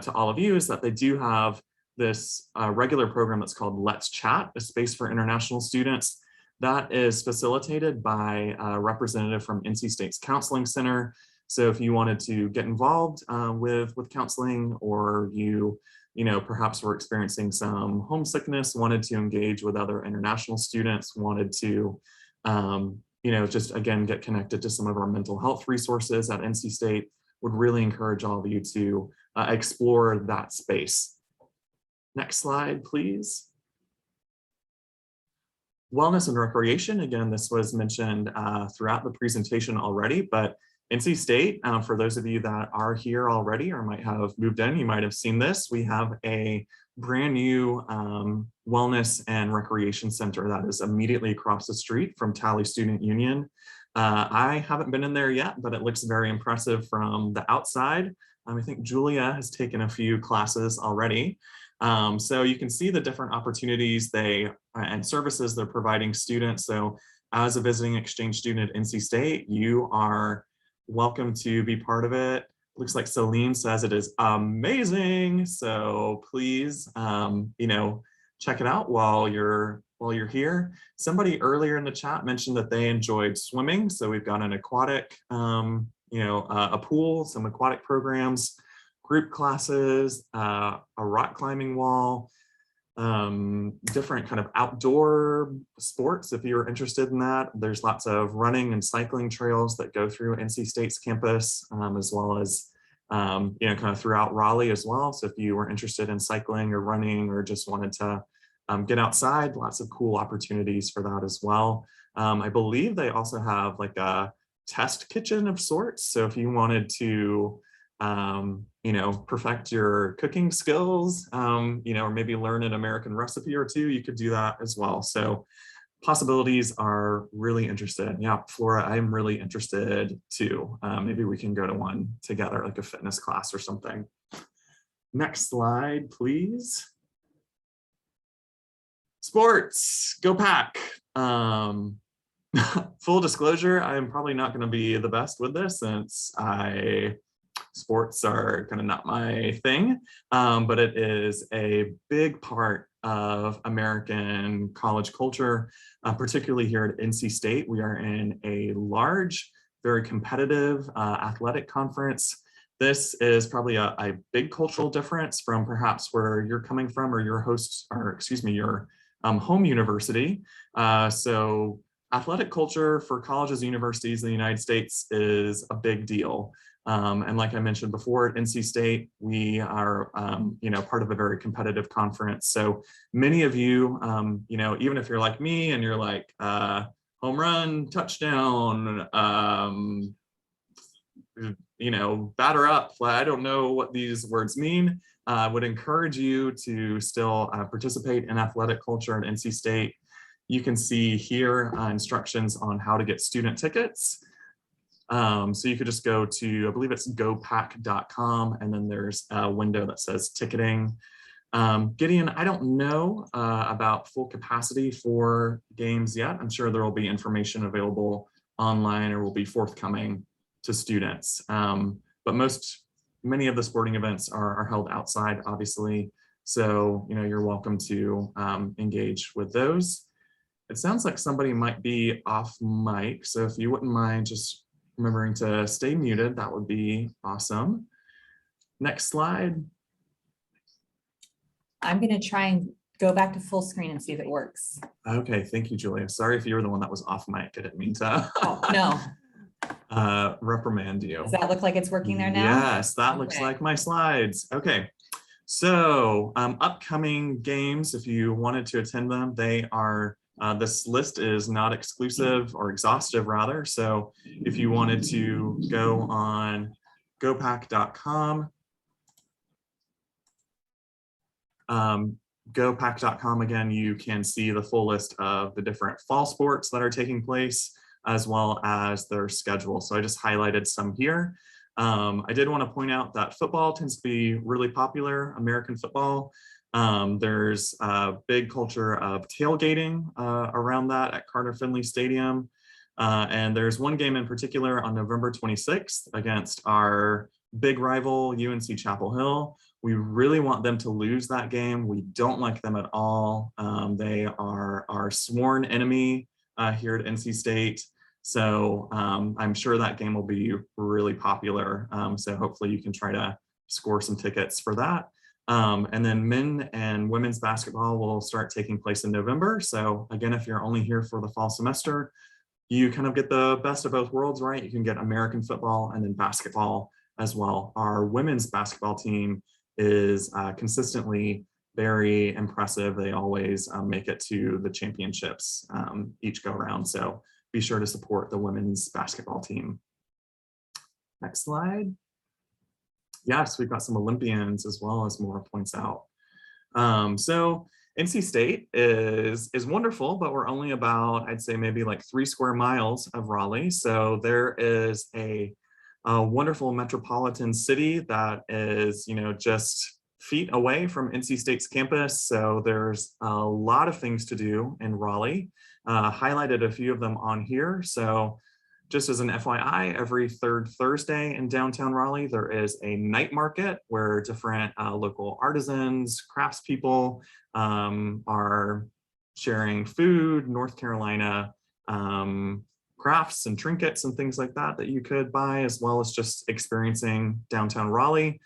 to all of you is that they do have this regular program that's called Let's Chat, a space for international students. That is facilitated by a representative from NC State's Counseling Center. So if you wanted to get involved with counseling, or you perhaps were experiencing some homesickness, wanted to engage with other international students, wanted to just again get connected to some of our mental health resources at NC State, would really encourage all of you to explore that space. Next slide, please. Wellness and recreation. Again, this was mentioned throughout the presentation already, but NC State, for those of you that are here already or might have moved in, you might have seen this. We have a brand new wellness and recreation center that is immediately across the street from Tally Student Union. I haven't been in there yet, but it looks very impressive from the outside. I think Julia has taken a few classes already. So you can see the different opportunities and services they're providing students. So as a visiting exchange student at NC State, you are welcome to be part of it. Looks like Celine says it is amazing. So please, check it out while you're here. Somebody earlier in the chat mentioned that they enjoyed swimming. So we've got an aquatic, a pool, some aquatic programs, group classes, a rock climbing wall, different kind of outdoor sports if you're interested in that. There's lots of running and cycling trails that go through NC State's campus, as well as kind of throughout Raleigh as well. So if you were interested in cycling or running or just wanted to get outside, lots of cool opportunities for that as well. I believe they also have like a test kitchen of sorts. So if you wanted to perfect your cooking skills, or maybe learn an American recipe or two, you could do that as well. So possibilities are really interested. Yeah, Flora, I'm really interested too. Maybe we can go to one together, like a fitness class or something. Next slide, please. Sports, go Pack. Full disclosure, I'm probably not going to be the best with this since sports are kind of not my thing, but it is a big part of American college culture, particularly here at NC State. We are in a large, very competitive athletic conference. This is probably a big cultural difference from perhaps where you're coming from or your home university. So athletic culture for colleges and universities in the United States is a big deal. And like I mentioned before, at NC State, we are, part of a very competitive conference. So many of you, even if you're like me and you're like home run, touchdown, batter up, I don't know what these words mean. I would encourage you to still participate in athletic culture at NC State. You can see here instructions on how to get student tickets. So you could just go to, I believe it's gopack.com, and then there's a window that says ticketing. Gideon, I don't know about full capacity for games yet. I'm sure there will be information available online or will be forthcoming to students. But many of the sporting events are held outside, obviously. So, you're welcome to engage with those. It sounds like somebody might be off mic. So if you wouldn't mind just remembering to stay muted, that would be awesome. Next slide. I'm going to try and go back to full screen and see if it works. Okay, thank you, Julia. Sorry if you were the one that was off mic. I didn't mean to No, reprimand you. does that look like it's working there now? Yes, that looks Okay. like my slides. Okay, so upcoming games, if you wanted to attend them, they are, this list is not exclusive or exhaustive rather. So if you wanted to go on gopack.com, gopack.com, again, you can see the full list of the different fall sports that are taking place, as well as their schedule. So I just highlighted some here. I did want to point out that football tends to be really popular, American football. There's a big culture of tailgating around that at Carter Finley Stadium. And there's one game in particular on November 26th against our big rival, UNC Chapel Hill. We really want them to lose that game. We don't like them at all. They are our sworn enemy here at NC State. So I'm sure that game will be really popular. So hopefully you can try to score some tickets for that. And then men and women's basketball will start taking place in November. So again, if you're only here for the fall semester, you kind of get the best of both worlds, right? You can get American football and then basketball as well. Our women's basketball team is consistently very impressive. They always make it to the championships each go around. So be sure to support the women's basketball team. Next slide. Yes, we've got some Olympians as well, as Maura points out. So NC State is wonderful, but we're only about, I'd say maybe like 3 square miles of Raleigh. So there is a wonderful metropolitan city that is, just feet away from NC State's campus. So there's a lot of things to do in Raleigh. Highlighted a few of them on here. So just as an FYI, every third Thursday in downtown Raleigh, there is a night market where different local artisans, craftspeople are sharing food, North Carolina crafts and trinkets and things like that you could buy, as well as just experiencing downtown Raleigh.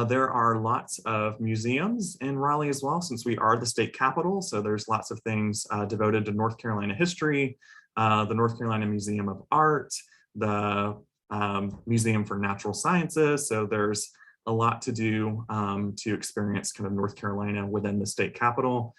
There are lots of museums in Raleigh as well, since we are the state capital. So there's lots of things devoted to North Carolina history, the North Carolina Museum of Art, the Museum for Natural Sciences. So there's a lot to do to experience kind of North Carolina within the state capital.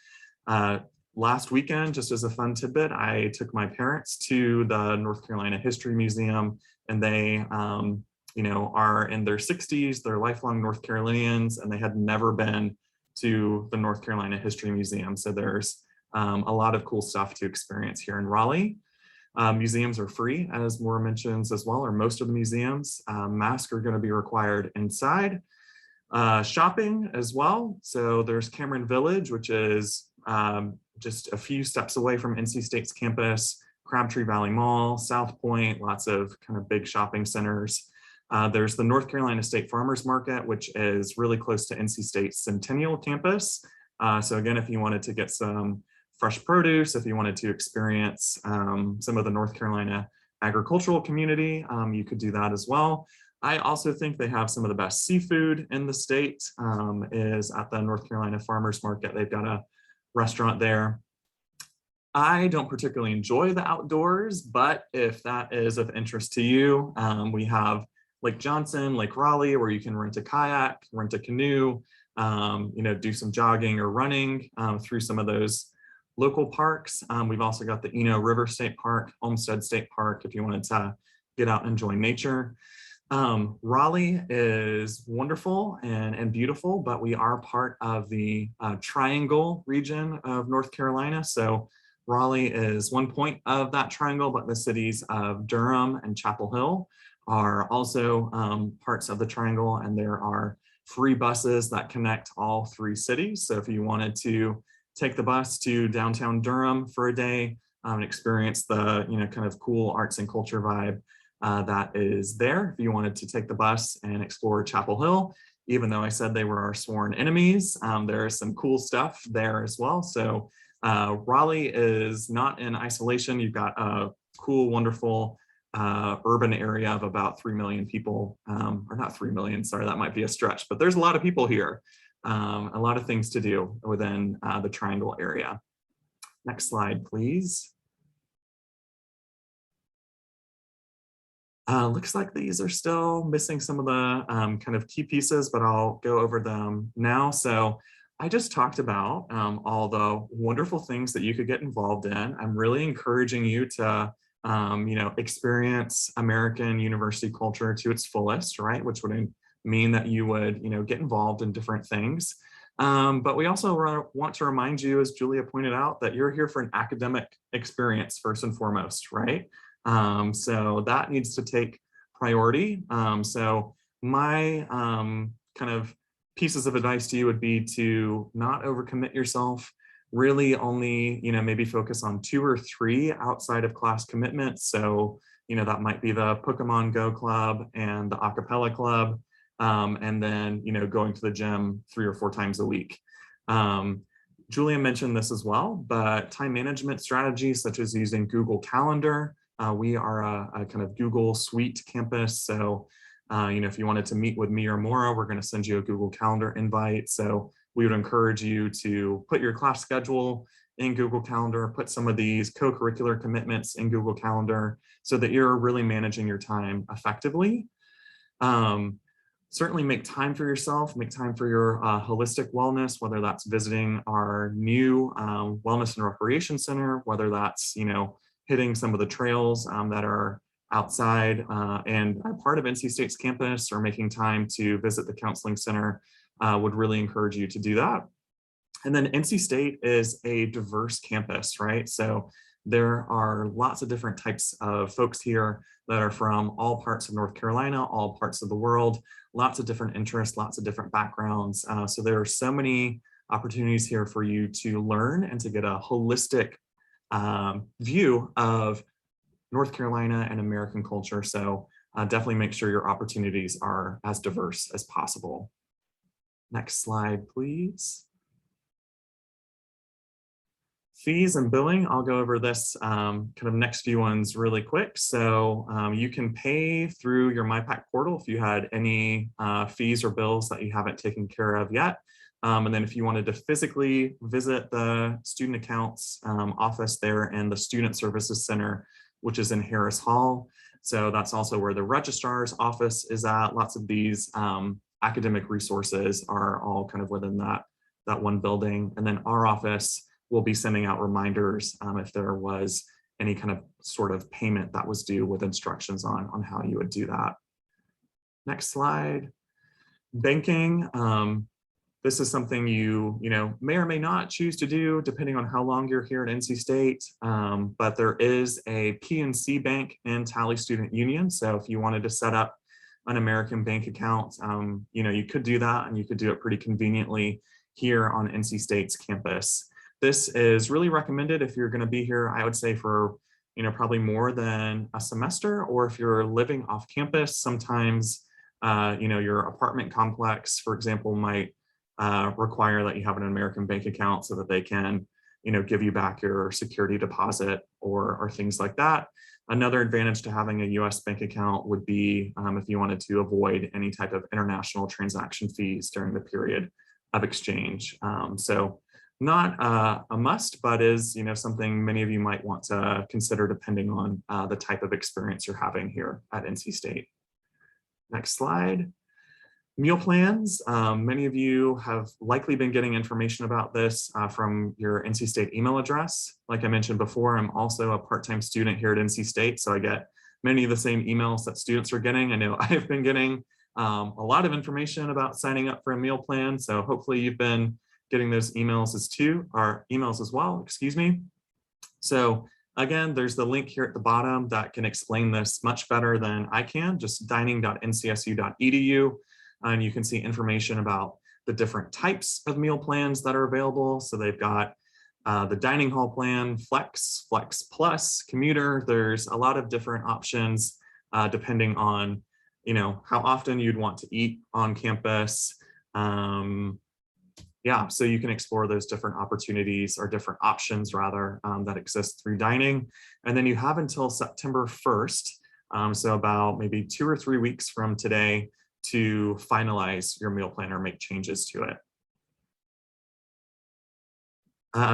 Last weekend, just as a fun tidbit, I took my parents to the North Carolina History Museum, and they are in their 60s, they're lifelong North Carolinians, and they had never been to the North Carolina History Museum. So there's a lot of cool stuff to experience here in Raleigh. Museums are free, as Maura mentions as well, or most of the museums. Masks are going to be required inside. Shopping as well. So there's Cameron Village, which is just a few steps away from NC State's campus, Crabtree Valley Mall, South Point, lots of kind of big shopping centers. There's the North Carolina State Farmers Market, which is really close to NC State's Centennial campus. So again, if you wanted to get some fresh produce, if you wanted to experience some of the North Carolina agricultural community, you could do that as well. I also think they have some of the best seafood in the state, is at the North Carolina Farmers Market. They've got a restaurant there. I don't particularly enjoy the outdoors, but if that is of interest to you, we have Lake Johnson, Lake Raleigh, where you can rent a kayak, rent a canoe, do some jogging or running through some of those local parks. We've also got the Eno River State Park, Olmsted State Park, if you wanted to get out and enjoy nature. Raleigh is wonderful and beautiful, but we are part of the Triangle region of North Carolina. So Raleigh is one point of that triangle, but the cities of Durham and Chapel Hill are also parts of the triangle, and there are free buses that connect all 3 cities. So if you wanted to take the bus to downtown Durham for a day and experience the kind of cool arts and culture vibe that is there, if you wanted to take the bus and explore Chapel Hill, even though I said they were our sworn enemies, there is some cool stuff there as well. So Raleigh is not in isolation. You've got a cool, wonderful urban area of about 3 million people, or not 3 million, sorry, that might be a stretch, but there's a lot of people here, a lot of things to do within the Triangle area. Next slide, please. Looks like these are still missing some of the kind of key pieces, but I'll go over them now. So I just talked about all the wonderful things that you could get involved in. I'm really encouraging you to experience American university culture to its fullest, right? Which would mean that you would, get involved in different things. But we also want to remind you, as Julia pointed out, that you're here for an academic experience first and foremost, right? So that needs to take priority. So my kind of pieces of advice to you would be to not overcommit yourself, really only, maybe focus on 2 or 3 outside of class commitments. So, that might be the Pokemon Go club and the acapella club, and then, going to the gym 3 or 4 times a week. Julia mentioned this as well, but time management strategies such as using Google Calendar. We are a kind of Google Suite campus. So, if you wanted to meet with me or Maura, we're going to send you a Google Calendar invite. So we would encourage you to put your class schedule in Google Calendar, put some of these co-curricular commitments in Google Calendar so that you're really managing your time effectively. Certainly make time for yourself, make time for your holistic wellness, whether that's visiting our new wellness and recreation center, whether that's, hitting some of the trails that are outside and are part of NC State's campus, or making time to visit the counseling center. Would really encourage you to do that. And then NC State is a diverse campus, right? So there are lots of different types of folks here that are from all parts of North Carolina, all parts of the world, lots of different interests, lots of different backgrounds. So there are so many opportunities here for you to learn and to get a holistic view of North Carolina and American culture. So definitely make sure your opportunities are as diverse as possible. Next slide, please. Fees and billing, I'll go over this kind of next few ones really quick. So you can pay through your MyPack portal if you had any fees or bills that you haven't taken care of yet. And then if you wanted to physically visit the student accounts office there and the Student Services Center, which is in Harris Hall. So that's also where the registrar's office is at. Lots of these academic resources are all kind of within that one building. And then our office will be sending out reminders if there was any kind of sort of payment that was due, with instructions on how you would do that. Next slide. Banking. This is something you may or may not choose to do depending on how long you're here at NC State, but there is a PNC Bank in Tally Student Union. So if you wanted to set up an American bank account, you could do that, and you could do it pretty conveniently here on NC State's campus. This is really recommended if you're going to be here, I would say, for probably more than a semester, or if you're living off campus. Sometimes your apartment complex, for example, might require that you have an American bank account so that they can give you back your security deposit or things like that. Another advantage to having a US bank account would be if you wanted to avoid any type of international transaction fees during the period of exchange. So not a must, but is something many of you might want to consider depending on the type of experience you're having here at NC State. Next slide. Meal plans. Many of you have likely been getting information about this from your NC State email address. Like I mentioned before, I'm also a part-time student here at NC State, so I get many of the same emails that students are getting. I know I've been getting a lot of information about signing up for a meal plan, so hopefully you've been getting those emails as well, excuse me. So again, there's the link here at the bottom that can explain this much better than I can, just dining.ncsu.edu. And you can see information about the different types of meal plans that are available. So they've got the dining hall plan, Flex, Flex Plus, Commuter. There's a lot of different options depending on how often you'd want to eat on campus. Yeah, so you can explore those different opportunities or different options rather that exist through dining. And then you have until September 1st, so about maybe 2 or 3 weeks from today, to finalize your meal plan or make changes to it.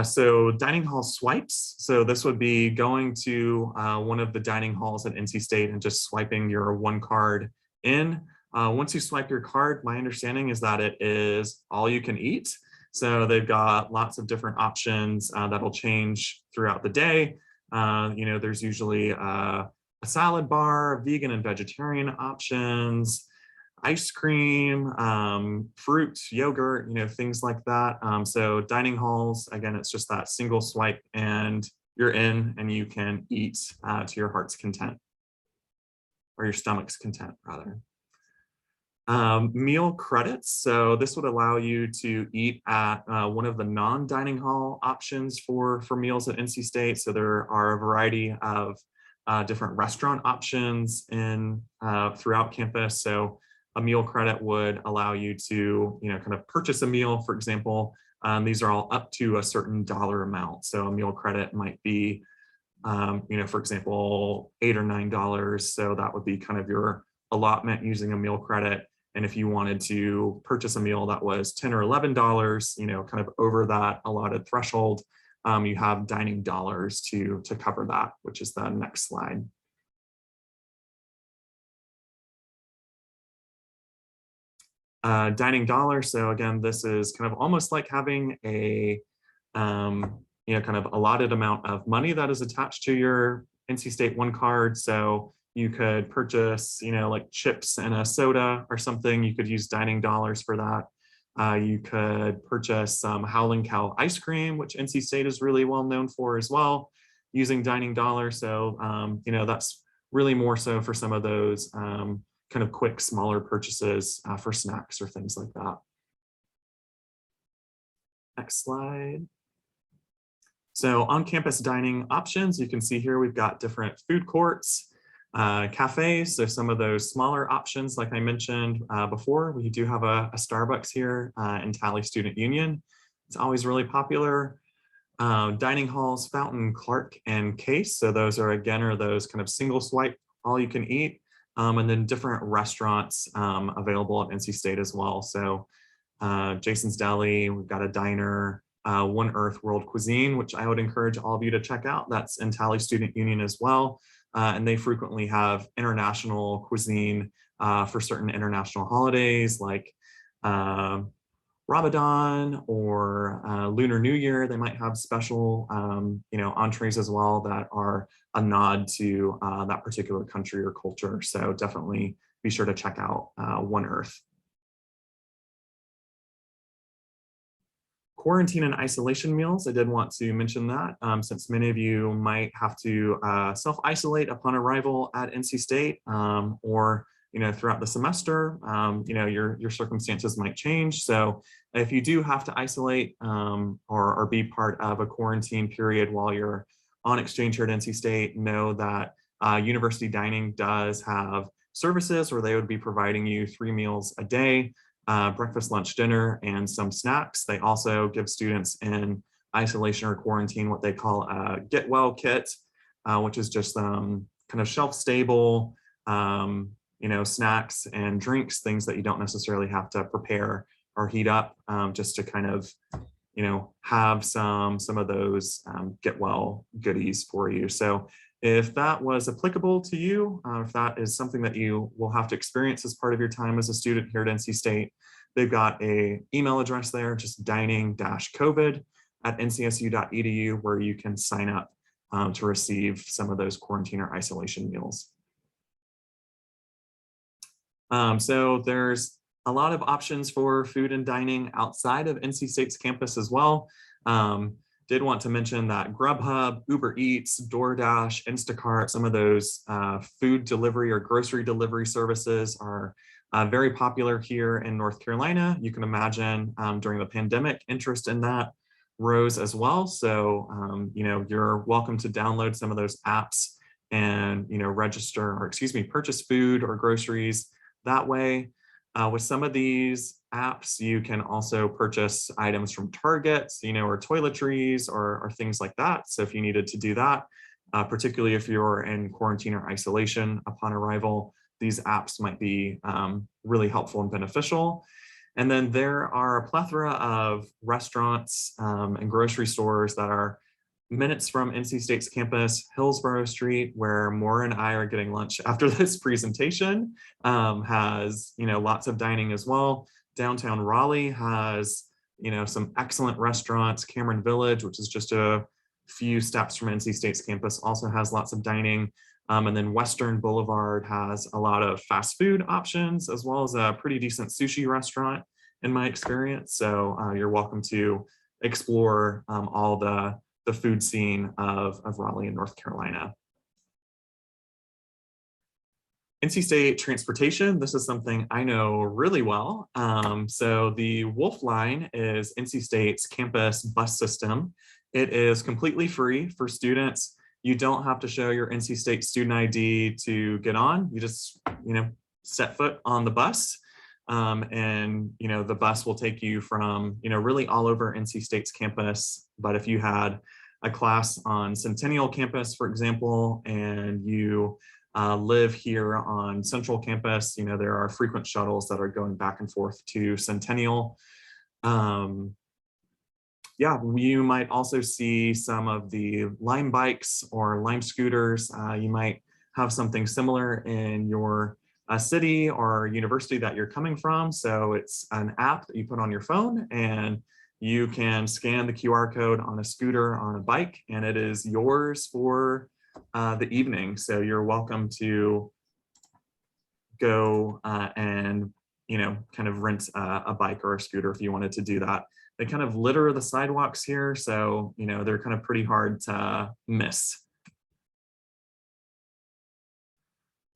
So dining hall swipes. So this would be going to one of the dining halls at NC State and just swiping your one card in. Once you swipe your card, my understanding is that it is all you can eat. So they've got lots of different options that'll change throughout the day. There's usually a salad bar, vegan and vegetarian options, ice cream, fruit, yogurt, things like that. So dining halls, again, it's just that single swipe and you're in and you can eat to your heart's content, or your stomach's content rather. Meal credits. So this would allow you to eat at one of the non-dining hall options for meals at NC State. So there are a variety of different restaurant options throughout campus. So a meal credit would allow you to, kind of purchase a meal, for example. These are all up to a certain dollar amount. So a meal credit might be, for example, $8 or $9. So that would be kind of your allotment using a meal credit. And if you wanted to purchase a meal that was $10 or $11, kind of over that allotted threshold, you have dining dollars to cover that, which is the next slide. Dining dollar. So again, this is kind of almost like having a kind of allotted amount of money that is attached to your NC State One card. So you could purchase, like chips and a soda or something. You could use dining dollars for that. You could purchase some Howling Cow ice cream, which NC State is really well known for as well, using dining dollars. So, that's really more so for some of those kind of quick, smaller purchases for snacks or things like that. Next slide. So on-campus dining options, you can see here we've got different food courts, cafes. So some of those smaller options, like I mentioned before, we do have a Starbucks here in Tally Student Union. It's always really popular. Dining halls, Fountain, Clark, and Case. So those are those kind of single swipe, all you can eat. And then different restaurants available at NC State as well. So Jason's Deli, we've got a diner, One Earth World Cuisine, which I would encourage all of you to check out. That's in Tally Student Union as well. And they frequently have international cuisine for certain international holidays like Ramadan or Lunar New Year. They might have special, entrees as well that are a nod to that particular country or culture. So definitely be sure to check out One Earth. Quarantine and isolation meals, I did want to mention that since many of you might have to self-isolate upon arrival at NC State or throughout the semester, your circumstances might change. So if you do have to isolate or be part of a quarantine period while you're on exchange here at NC State, know that University Dining does have services where they would be providing you 3 meals a day. Breakfast, lunch, dinner, and some snacks. They also give students in isolation or quarantine what they call a get well kit, which is just kind of shelf stable, snacks and drinks, things that you don't necessarily have to prepare or heat up, just to kind of, have some of those get well goodies for you. So if that was applicable to you, if that is something that you will have to experience as part of your time as a student here at NC State, they've got an email address there, just dining-covid@ncsu.edu, where you can sign up to receive some of those quarantine or isolation meals. So there's a lot of options for food and dining outside of NC State's campus as well. Did want to mention that Grubhub, Uber Eats, DoorDash, Instacart, some of those food delivery or grocery delivery services are very popular here in North Carolina. You can imagine during the pandemic, interest in that rose as well. So, you're welcome to download some of those apps and, purchase food or groceries that way. With some of these apps, you can also purchase items from Target, or toiletries or things like that. So if you needed to do that, particularly if you're in quarantine or isolation upon arrival, these apps might be really helpful and beneficial. And then there are a plethora of restaurants and grocery stores that are minutes from NC State's campus. Hillsborough Street, where Maura and I are getting lunch after this presentation, has lots of dining as well. Downtown Raleigh has some excellent restaurants. Cameron Village, which is just a few steps from NC State's campus, also has lots of dining. And then Western Boulevard has a lot of fast food options, as well as a pretty decent sushi restaurant in my experience. So you're welcome to explore all the food scene of Raleigh and North Carolina. NC State transportation, this is something I know really well. So the Wolf Line is NC State's campus bus system. It is completely free for students. You don't have to show your NC State student ID to get on. You just, set foot on the bus. And the bus will take you from, really all over NC State's campus. But if you had a class on Centennial campus, for example, and you live here on Central campus, there are frequent shuttles that are going back and forth to Centennial. Yeah, you might also see some of the Lime bikes or Lime scooters. You might have something similar in your city or university that you're coming from. So it's an app that you put on your phone, and you can scan the QR code on a scooter, on a bike, and it is yours for the evening. So you're welcome to go and kind of rent a bike or a scooter if you wanted to do that. They kind of litter the sidewalks here, so they're kind of pretty hard to miss.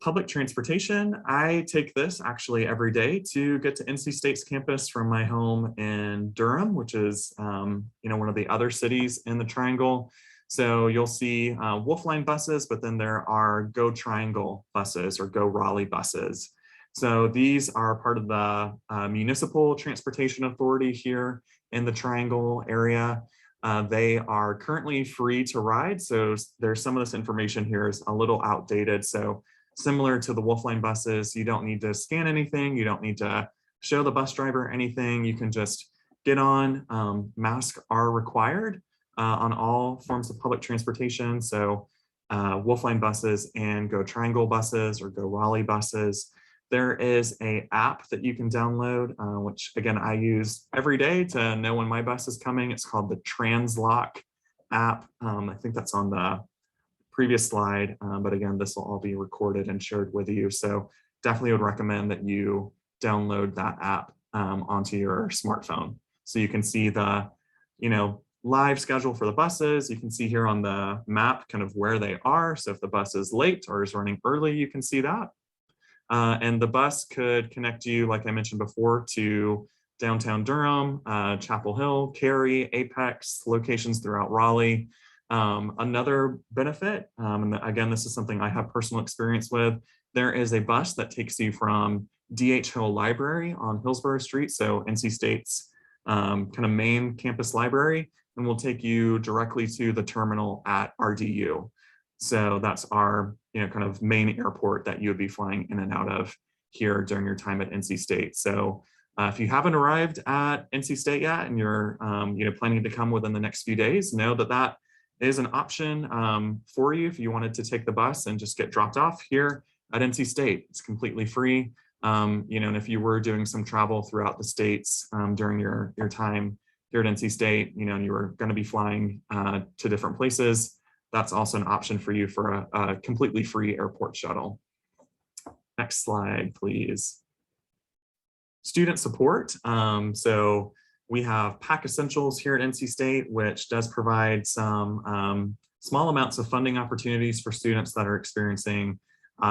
Public transportation, I take this actually every day to get to NC State's campus from my home in Durham, which is one of the other cities in the Triangle. So you'll see Wolf Line buses, but then there are Go Triangle buses or Go Raleigh buses. So these are part of the Municipal Transportation Authority here in the Triangle area. They are currently free to ride. So there's some of this information here is a little outdated. So similar to the Wolf Line buses, you don't need to scan anything. You don't need to show the bus driver anything. You can just get on. Masks are required on all forms of public transportation. So Wolf Line buses and Go Triangle buses or Go Raleigh buses. There is an app that you can download, which again, I use every day to know when my bus is coming. It's called the TransLock app. I think that's on the previous slide, but again, this will all be recorded and shared with you. So definitely would recommend that you download that app onto your smartphone. So you can see the, live schedule for the buses. You can see here on the map kind of where they are. So if the bus is late or is running early, you can see that. And the bus could connect you, like I mentioned before, to downtown Durham, Chapel Hill, Cary, Apex, locations throughout Raleigh. Another benefit, and again, this is something I have personal experience with, there is a bus that takes you from D.H. Hill Library on Hillsborough Street, so NC State's kind of main campus library, and will take you directly to the terminal at RDU. So that's our kind of main airport that you would be flying in and out of here during your time at NC State. So if you haven't arrived at NC State yet and you're planning to come within the next few days, know that that is an option for you if you wanted to take the bus and just get dropped off here at NC State. It's completely free. And if you were doing some travel throughout the states during your time here at NC State, and you were going to be flying to different places, that's also an option for you for a completely free airport shuttle. Next slide, please. Student support. So we have Pack Essentials here at NC State, which does provide some small amounts of funding opportunities for students that are experiencing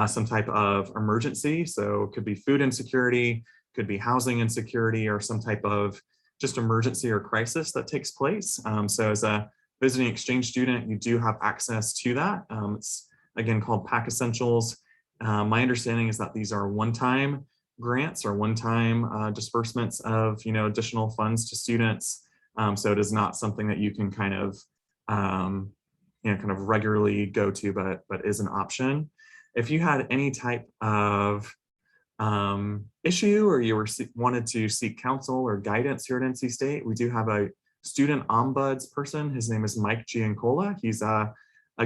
some type of emergency. So it could be food insecurity, could be housing insecurity, or some type of just emergency or crisis that takes place. So as a visiting exchange student, you do have access to that. It's again called Pack Essentials. My understanding is that these are one-time grants or one-time disbursements of, additional funds to students. So it is not something that you can kind of regularly go to, but is an option. If you had any type of issue, or you wanted to seek counsel or guidance here at NC State, we do have a student ombuds person. His name is Mike Giancola. He's a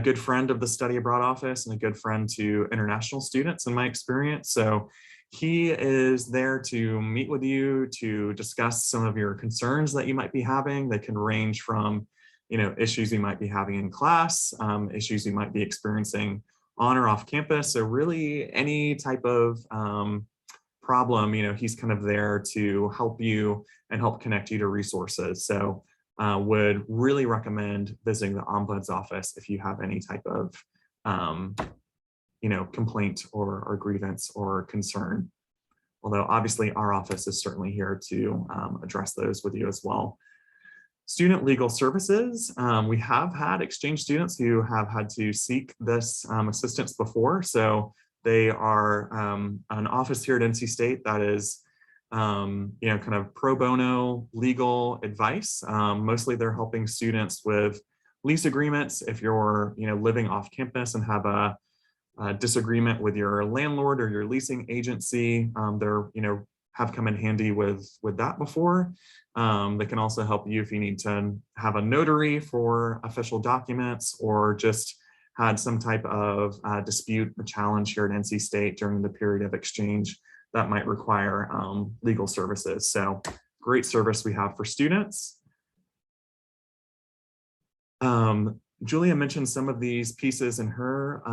good friend of the study abroad office and a good friend to international students in my experience. So he is there to meet with you to discuss some of your concerns that you might be having. They can range from, issues you might be having in class, issues you might be experiencing on or off campus. So really any type of problem, he's kind of there to help you and help connect you to resources. So would really recommend visiting the Ombuds office if you have any type of complaint or grievance or concern. Although obviously our office is certainly here to address those with you as well. Student legal services. We have had exchange students who have had to seek this assistance before. So they are an office here at NC State that is kind of pro bono legal advice. Mostly they're helping students with lease agreements. If you're living off campus and have a disagreement with your landlord or your leasing agency, they're have come in handy with that before. They can also help you if you need to have a notary for official documents, or just had some type of dispute or challenge here at NC State during the period of exchange that might require legal services. So great service we have for students. Julia mentioned some of these pieces in her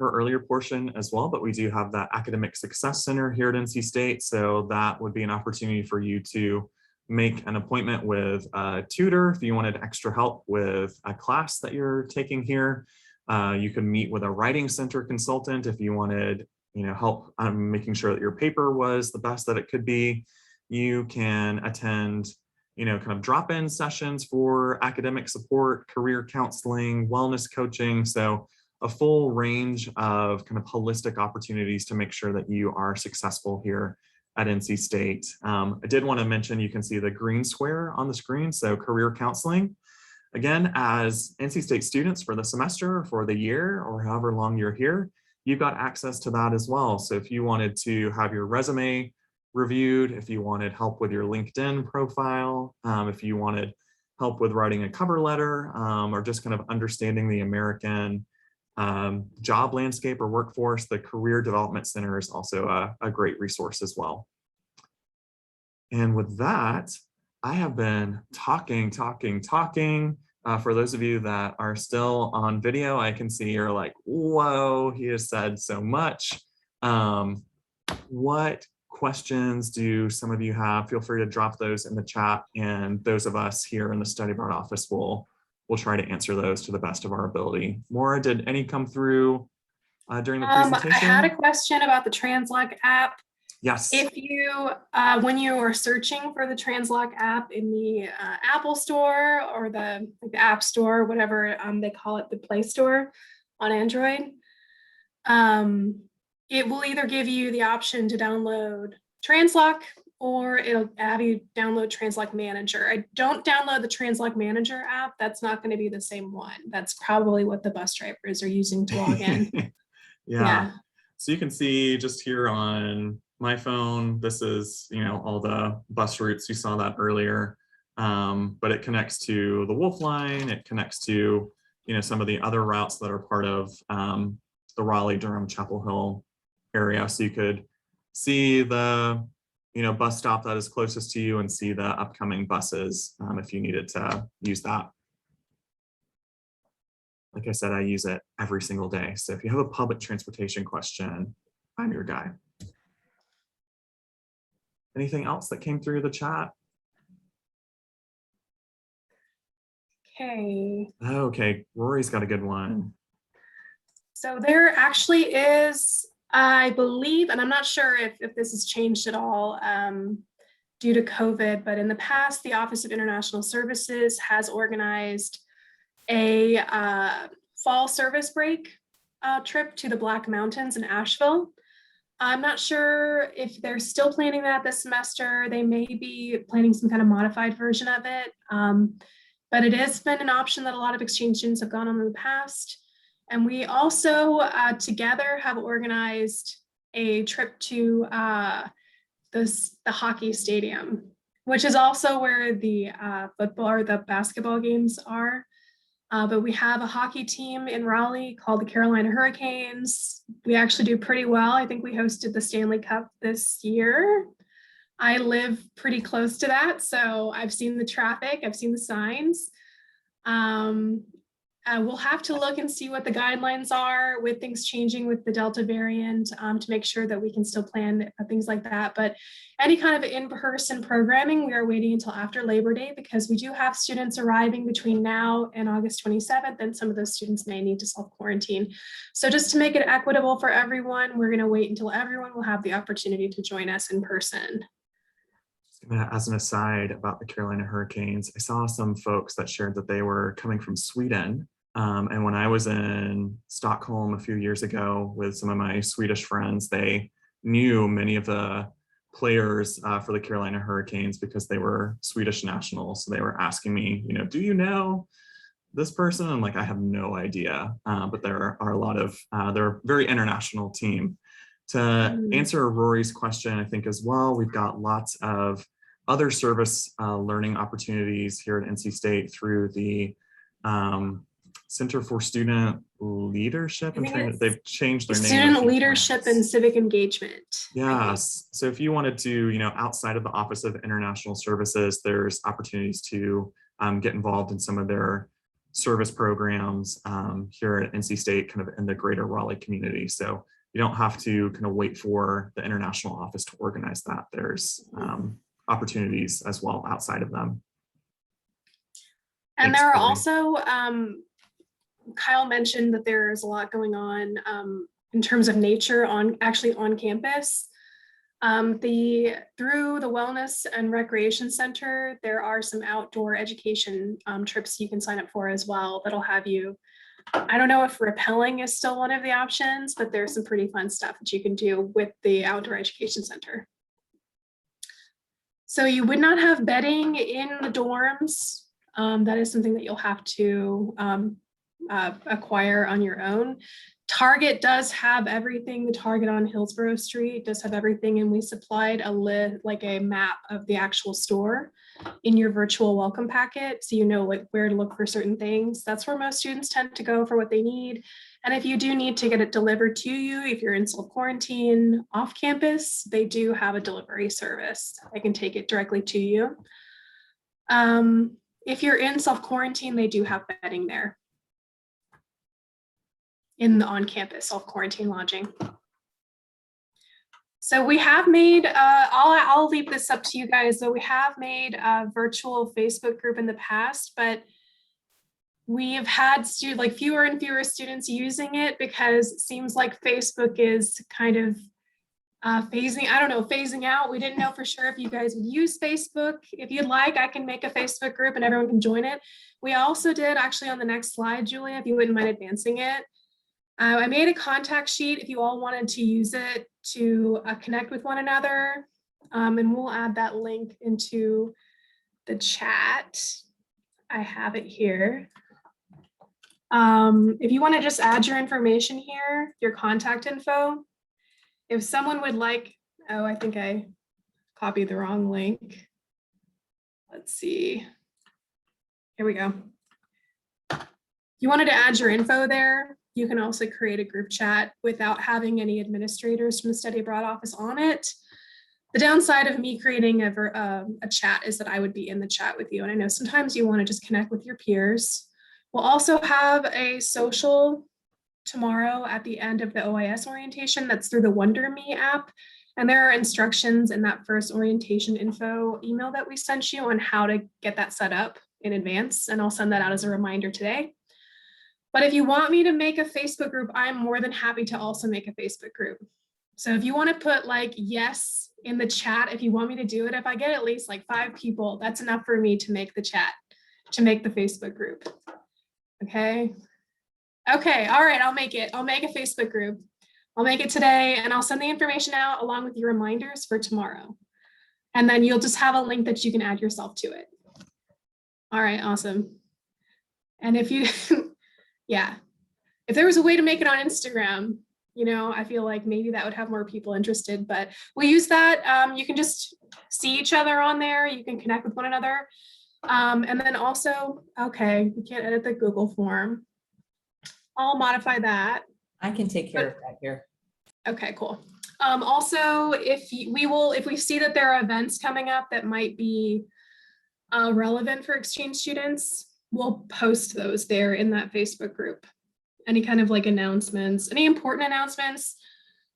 earlier portion as well, but we do have that Academic Success Center here at NC State. So that would be an opportunity for you to make an appointment with a tutor if you wanted extra help with a class that you're taking here. You can meet with a writing center consultant if you wanted help making sure that your paper was the best that it could be. You can attend kind of drop-in sessions for academic support, career counseling, wellness coaching. So a full range of kind of holistic opportunities to make sure that you are successful here at NC State. I did want to mention, you can see the green square on the screen. So career counseling. Again, as NC State students for the semester, for the year, or however long you're here, you've got access to that as well. So if you wanted to have your resume reviewed, if you wanted help with your LinkedIn profile, if you wanted help with writing a cover letter, or just kind of understanding the American job landscape or workforce, the Career Development Center is also a great resource as well. And with that, I have been talking. For those of you that are still on video, I can see you're like, whoa, he has said so much. What questions do some of you have? Feel free to drop those in the chat, and those of us here in the study abroad office will try to answer those to the best of our ability. Maura, did any come through during the presentation? I had a question about the Translock app. Yes. If you, when you are searching for the Translock app in the Apple Store or the App Store, whatever they call it, the Play Store on Android, it will either give you the option to download Translock, or it'll have you download Translock Manager. I don't download the Translock Manager app. That's not going to be the same one. That's probably what the bus drivers are using to log in. Yeah. So you can see just here on my phone, this is, all the bus routes. You saw that earlier, but it connects to the Wolf Line. It connects to, some of the other routes that are part of the Raleigh-Durham Chapel Hill area. So you could see the bus stop that is closest to you and see the upcoming buses if you needed to use that. Like I said, I use it every single day. So if you have a public transportation question, I'm your guy. Anything else that came through the chat? Okay, Rory's got a good one. So there actually is, I believe, and I'm not sure if this has changed at all due to COVID, but in the past, the Office of International Services has organized a fall service break trip to the Black Mountains in Asheville. I'm not sure if they're still planning that this semester. They may be planning some kind of modified version of it. But it has been an option that a lot of exchange students have gone on in the past. And we also together have organized a trip to the hockey stadium, which is also where the football or the basketball games are. But we have a hockey team in Raleigh called the Carolina Hurricanes. We actually do pretty well. I think we hosted the Stanley Cup this year. I live pretty close to that, so I've seen the traffic, I've seen the signs. We'll have to look and see what the guidelines are with things changing with the Delta variant to make sure that we can still plan things like that. But any kind of in-person programming, we are waiting until after Labor Day because we do have students arriving between now and August 27th, and some of those students may need to self-quarantine. So just to make it equitable for everyone, we're going to wait until everyone will have the opportunity to join us in person. As an aside about the Carolina Hurricanes, I saw some folks that shared that they were coming from Sweden. And when I was in Stockholm a few years ago with some of my Swedish friends, they knew many of the players for the Carolina Hurricanes because they were Swedish nationals. So they were asking me, do you know this person? I'm like, I have no idea. But there are a lot of, they're a very international team. To answer Rory's question, I think as well, we've got lots of other service learning opportunities here at NC State through the Center for Student Leadership. They've changed their name. Student Leadership and Civic Engagement. Yes. So if you wanted to, outside of the Office of International Services, there's opportunities to get involved in some of their service programs here at NC State, kind of in the greater Raleigh community. So you don't have to kind of wait for the international office to organize that. There's opportunities as well outside of them. And there are also, Kyle mentioned that there's a lot going on in terms of nature on campus. Through the Wellness and Recreation Center, there are some outdoor education trips you can sign up for as well that'll have you. I don't know if rappelling is still one of the options, but there's some pretty fun stuff that you can do with the Outdoor Education Center. So you would not have bedding in the dorms. That is something that you'll have to acquire on your own. Target does have everything. The Target on Hillsborough Street does have everything, and we supplied a map of the actual store in your virtual welcome packet, so you know where to look for certain things. That's where most students tend to go for what they need. And if you do need to get it delivered to you, if you're in self-quarantine off campus, they do have a delivery service. I can take it directly to you. If you're in self-quarantine, they do have bedding there in the on-campus self-quarantine lodging. So we have made, I'll leave this up to you guys, though we have made a virtual Facebook group in the past, but we have had fewer and fewer students using it because it seems like Facebook is kind of phasing out. We didn't know for sure if you guys would use Facebook. If you'd like, I can make a Facebook group and everyone can join it. We also did actually on the next slide, Julia, if you wouldn't mind advancing it. I made a contact sheet if you all wanted to use it to connect with one another. And we'll add that link into the chat. I have it here. If you want to just add your information here, your contact info. If someone would like, I think I copied the wrong link. Let's see. Here we go. If you wanted to add your info there, you can also create a group chat without having any administrators from the study abroad office on it. The downside of me creating a chat is that I would be in the chat with you. And I know sometimes you want to just connect with your peers. We'll also have a social tomorrow at the end of the OIS orientation. That's through the WonderMe app. And there are instructions in that first orientation info email that we sent you on how to get that set up in advance. And I'll send that out as a reminder today. But if you want me to make a Facebook group, I'm more than happy to also make a Facebook group. So if you want to put yes in the chat, if you want me to do it, if I get at least 5 people, that's enough for me to make the chat, to make the Facebook group. Okay. Okay. All right. I'll make it. I'll make a Facebook group. I'll make it today and I'll send the information out along with your reminders for tomorrow. And then you'll just have a link that you can add yourself to it. All right, awesome. And if you, yeah, if there was a way to make it on Instagram, you know, I feel like maybe that would have more people interested, but we'll use that. You can just see each other on there. You can connect with one another. And then also, okay, we can't edit the Google form. I'll modify that. I can take care of that here. Okay, cool. Also, if we see that there are events coming up that might be relevant for exchange students, we'll post those there in that Facebook group. Any kind of like announcements, any important announcements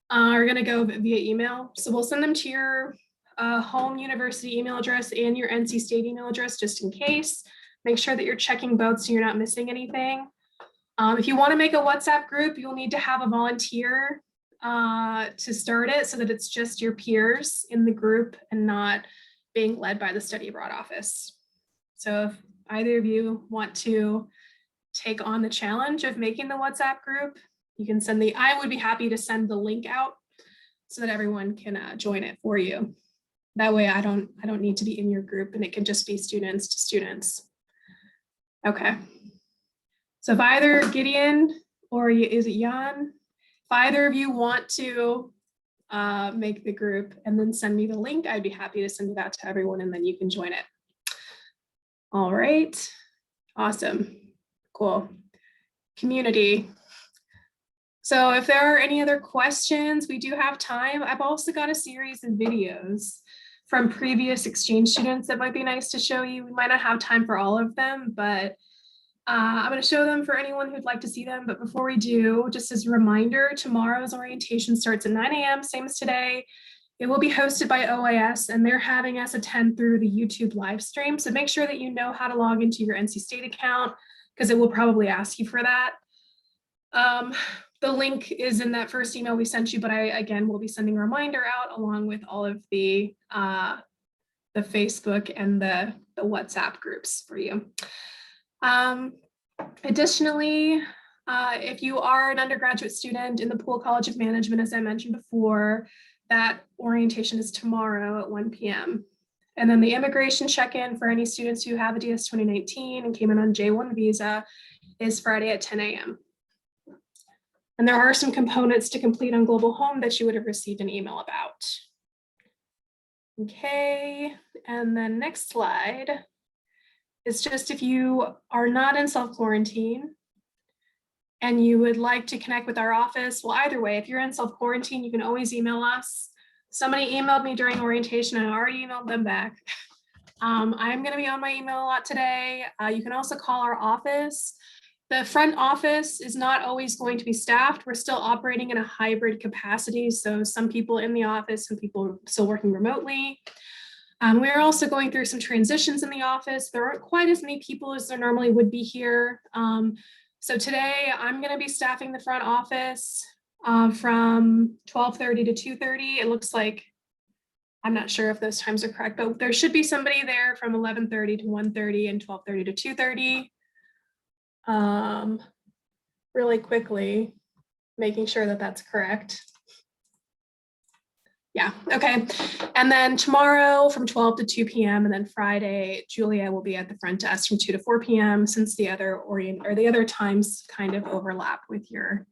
are going to go via email. So we'll send them to your home university email address and your NC State email address just in case. Make sure that you're checking both so you're not missing anything. If you want to make a WhatsApp group, you'll need to have a volunteer to start it so that it's just your peers in the group and not being led by the study abroad office. So if either of you want to take on the challenge of making the WhatsApp group, you can send I would be happy to send the link out so that everyone can join it for you. That way I don't need to be in your group and it can just be students to students. Okay. So if either Gideon or is it Jan, if either of you want to make the group and then send me the link, I'd be happy to send it out to everyone and then you can join it. All right, awesome, cool. Community. So if there are any other questions, we do have time. I've also got a series of videos from previous exchange students that might be nice to show you. We might not have time for all of them, but I'm going to show them for anyone who'd like to see them. But before we do, just as a reminder, tomorrow's orientation starts at 9 a.m., same as today. It will be hosted by OIS, and they're having us attend through the YouTube live stream. So make sure that you know how to log into your NC State account, because it will probably ask you for that. The link is in that first email we sent you, but I, again, will be sending a reminder out along with all of the Facebook and the WhatsApp groups for you. Additionally, if you are an undergraduate student in the Poole College of Management, as I mentioned before, that orientation is tomorrow at 1 p.m. And then the immigration check-in for any students who have a DS 2019 and came in on J1 visa is Friday at 10 a.m. And there are some components to complete on Global Home that you would have received an email about. Okay, and then next slide. It's just if you are not in self-quarantine and you would like to connect with our office, well, either way, if you're in self-quarantine, you can always email us. Somebody emailed me during orientation and I already emailed them back. I'm going to be on my email a lot today. You can also call our office. The front office is not always going to be staffed. We're still operating in a hybrid capacity. So some people in the office, some people still working remotely. We're also going through some transitions in the office. There aren't quite as many people as there normally would be here. So today I'm going to be staffing the front office from 12:30 to 2:30. It looks like, I'm not sure if those times are correct, but there should be somebody there from 11:30 to 1:30 and 12:30 to 2:30. Really quickly, making sure that that's correct. Yeah, okay. And then tomorrow from 12 to 2 p.m. and then Friday, Julia will be at the front desk from 2 to 4 p.m. since the other times kind of overlap with your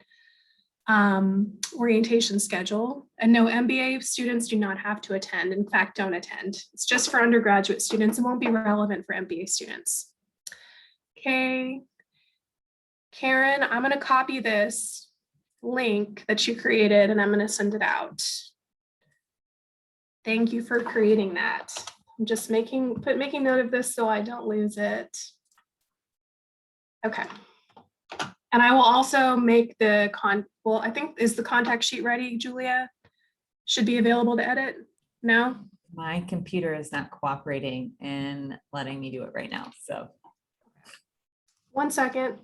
orientation schedule. And no, MBA students do not have to attend. In fact, don't attend. It's just for undergraduate students. It won't be relevant for MBA students. Okay. Karen, I'm going to copy this link that you created and I'm going to send it out. Thank you for creating that. I'm just making note of this so I don't lose it. Okay. And I will also make the I think, is the contact sheet ready, Julia? Should be available to edit? No? My computer is not cooperating and letting me do it right now, so. 1 second.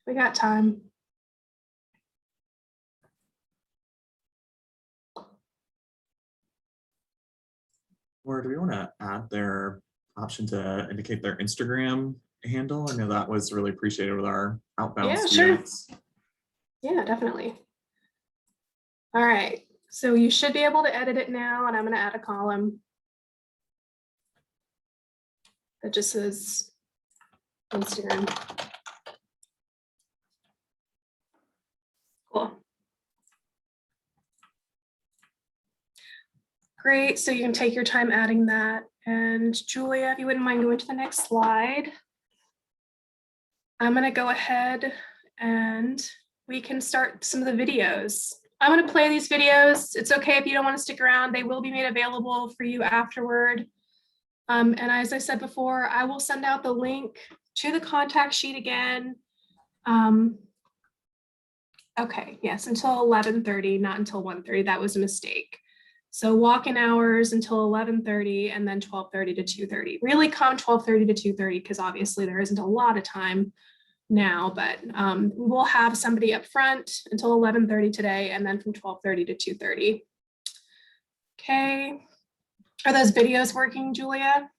We got time. Or do we want to add their option to indicate their Instagram handle? I know that was really appreciated with our outbound Yeah, sure. students. Yeah, definitely. All right, so you should be able to edit it now, and I'm gonna add a column that just says Instagram. Cool. Great, so you can take your time adding that. And Julia, if you wouldn't mind going to the next slide. I'm gonna go ahead and we can start some of the videos. I'm gonna play these videos. It's okay if you don't want to stick around. They will be made available for you afterward. And as I said before, I will send out the link to the contact sheet again. Okay, yes, until 11:30, not until 1:30. That was a mistake. So walk-in hours until 11:30 and then 12:30 to 2:30. Really come 12:30 to 2:30 because obviously there isn't a lot of time now, but we'll have somebody up front until 11:30 today and then from 12:30 to 2:30. Okay. Are those videos working, Julia?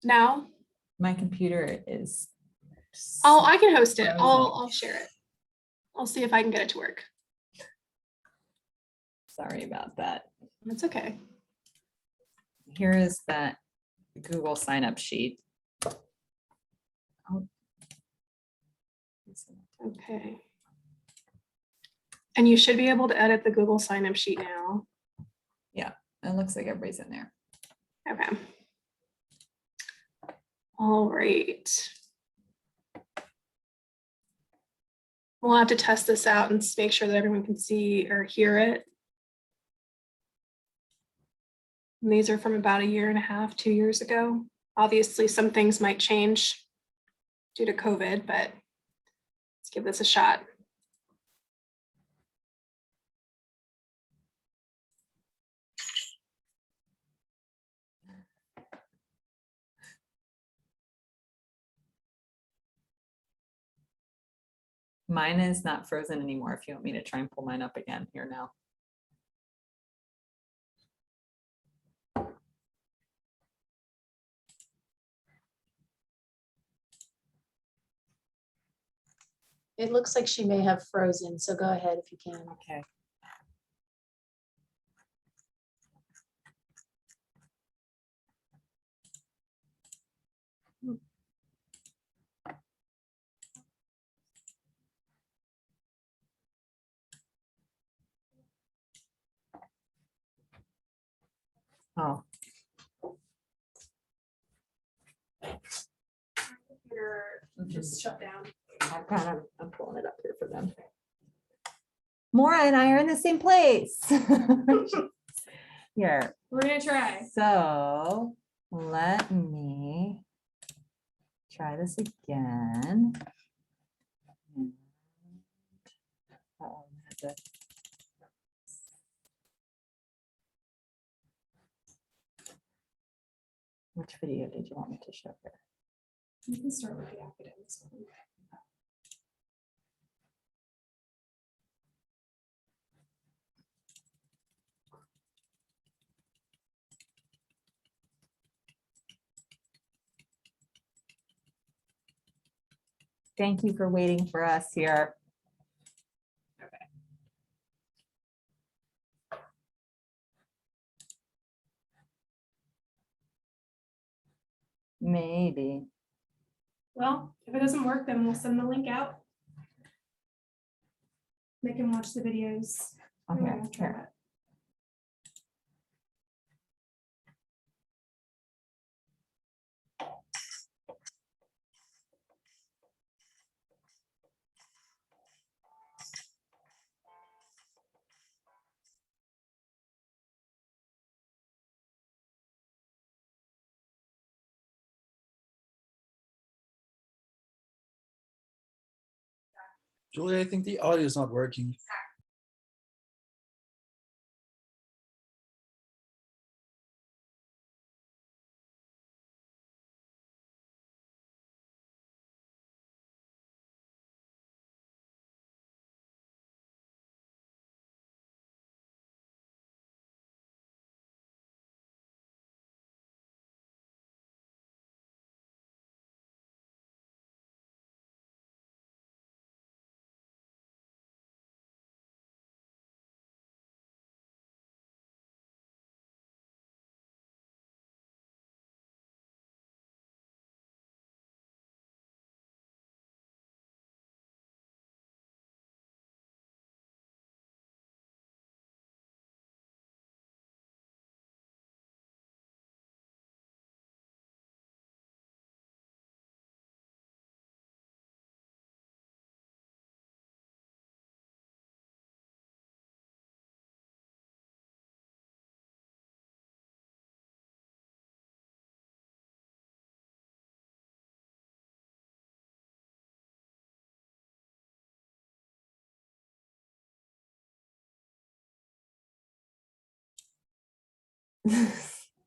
Now? My computer is. Oh, I can host it. frozen. I'll share it. I'll see if I can get it to work. Sorry about that. That's okay. Here is that Google sign up sheet. Oh. Okay. And you should be able to edit the Google sign-up sheet now. It looks like everybody's in there. Okay. All right. We'll have to test this out and make sure that everyone can see or hear it. And these are from about 1.5 years, 2 years ago. Obviously, some things might change due to COVID, but let's give this a shot. Mine is not frozen anymore. If you want me to try and pull mine up again here now. It looks like she may have frozen, so go ahead if you can. Okay. Oh, Computer just shut down. I'm pulling it up here for them. Maura and I are in the same place. Here, We're gonna try. so let me try this again. And- oh, I had to- Which video did you want me to show here? You can start with the academics one. Thank you for waiting for us here. Maybe. Well, if it doesn't work, then we'll send the link out. They can watch the videos. Okay, We'll try here. that. Julia, I think the audio is not working.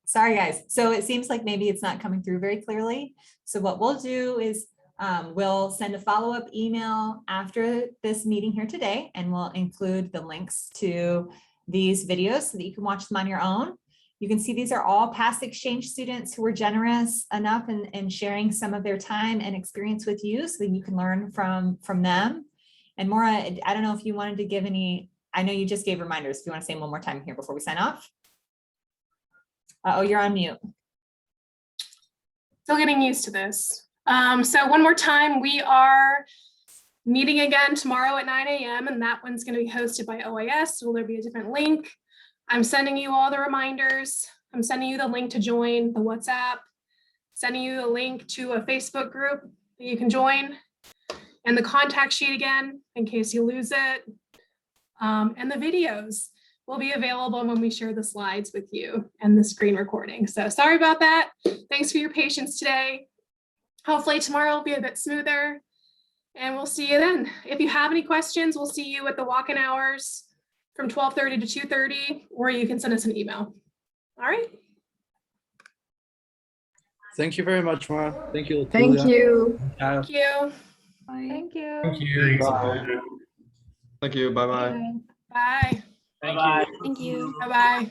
Sorry, guys. So it seems like maybe it's not coming through very clearly. So what we'll do is we'll send a follow-up email after this meeting here today, and we'll include the links to these videos so that you can watch them on your own. You can see these are all past exchange students who were generous enough in sharing some of their time and experience with you so that you can learn from them. And Maura, I don't know if you wanted to give any, I know you just gave reminders. If you want to say them one more time here before we sign off. Oh, you're on mute. Still getting used to this. So one more time, we are meeting again tomorrow at 9 a.m. and that one's going to be hosted by OAS. Will there be a different link? I'm sending you all the reminders. I'm sending you the link to join the WhatsApp, sending you a link to a Facebook group that you can join, and the contact sheet again, in case you lose it. And the videos will be available when we share the slides with you and the screen recording. So sorry about that. Thanks for your patience today. Hopefully tomorrow will be a bit smoother and we'll see you then. If you have any questions, we'll see you at the walk-in hours from 12:30 to 2:30, or you can send us an email. All right. Thank you very much, Maura. Thank you. Thank Julia. you. Kyle. Thank you. Thank you. Thank you. Bye. Thank you. Bye-bye. Bye. Thank you. Thank you. Bye-bye.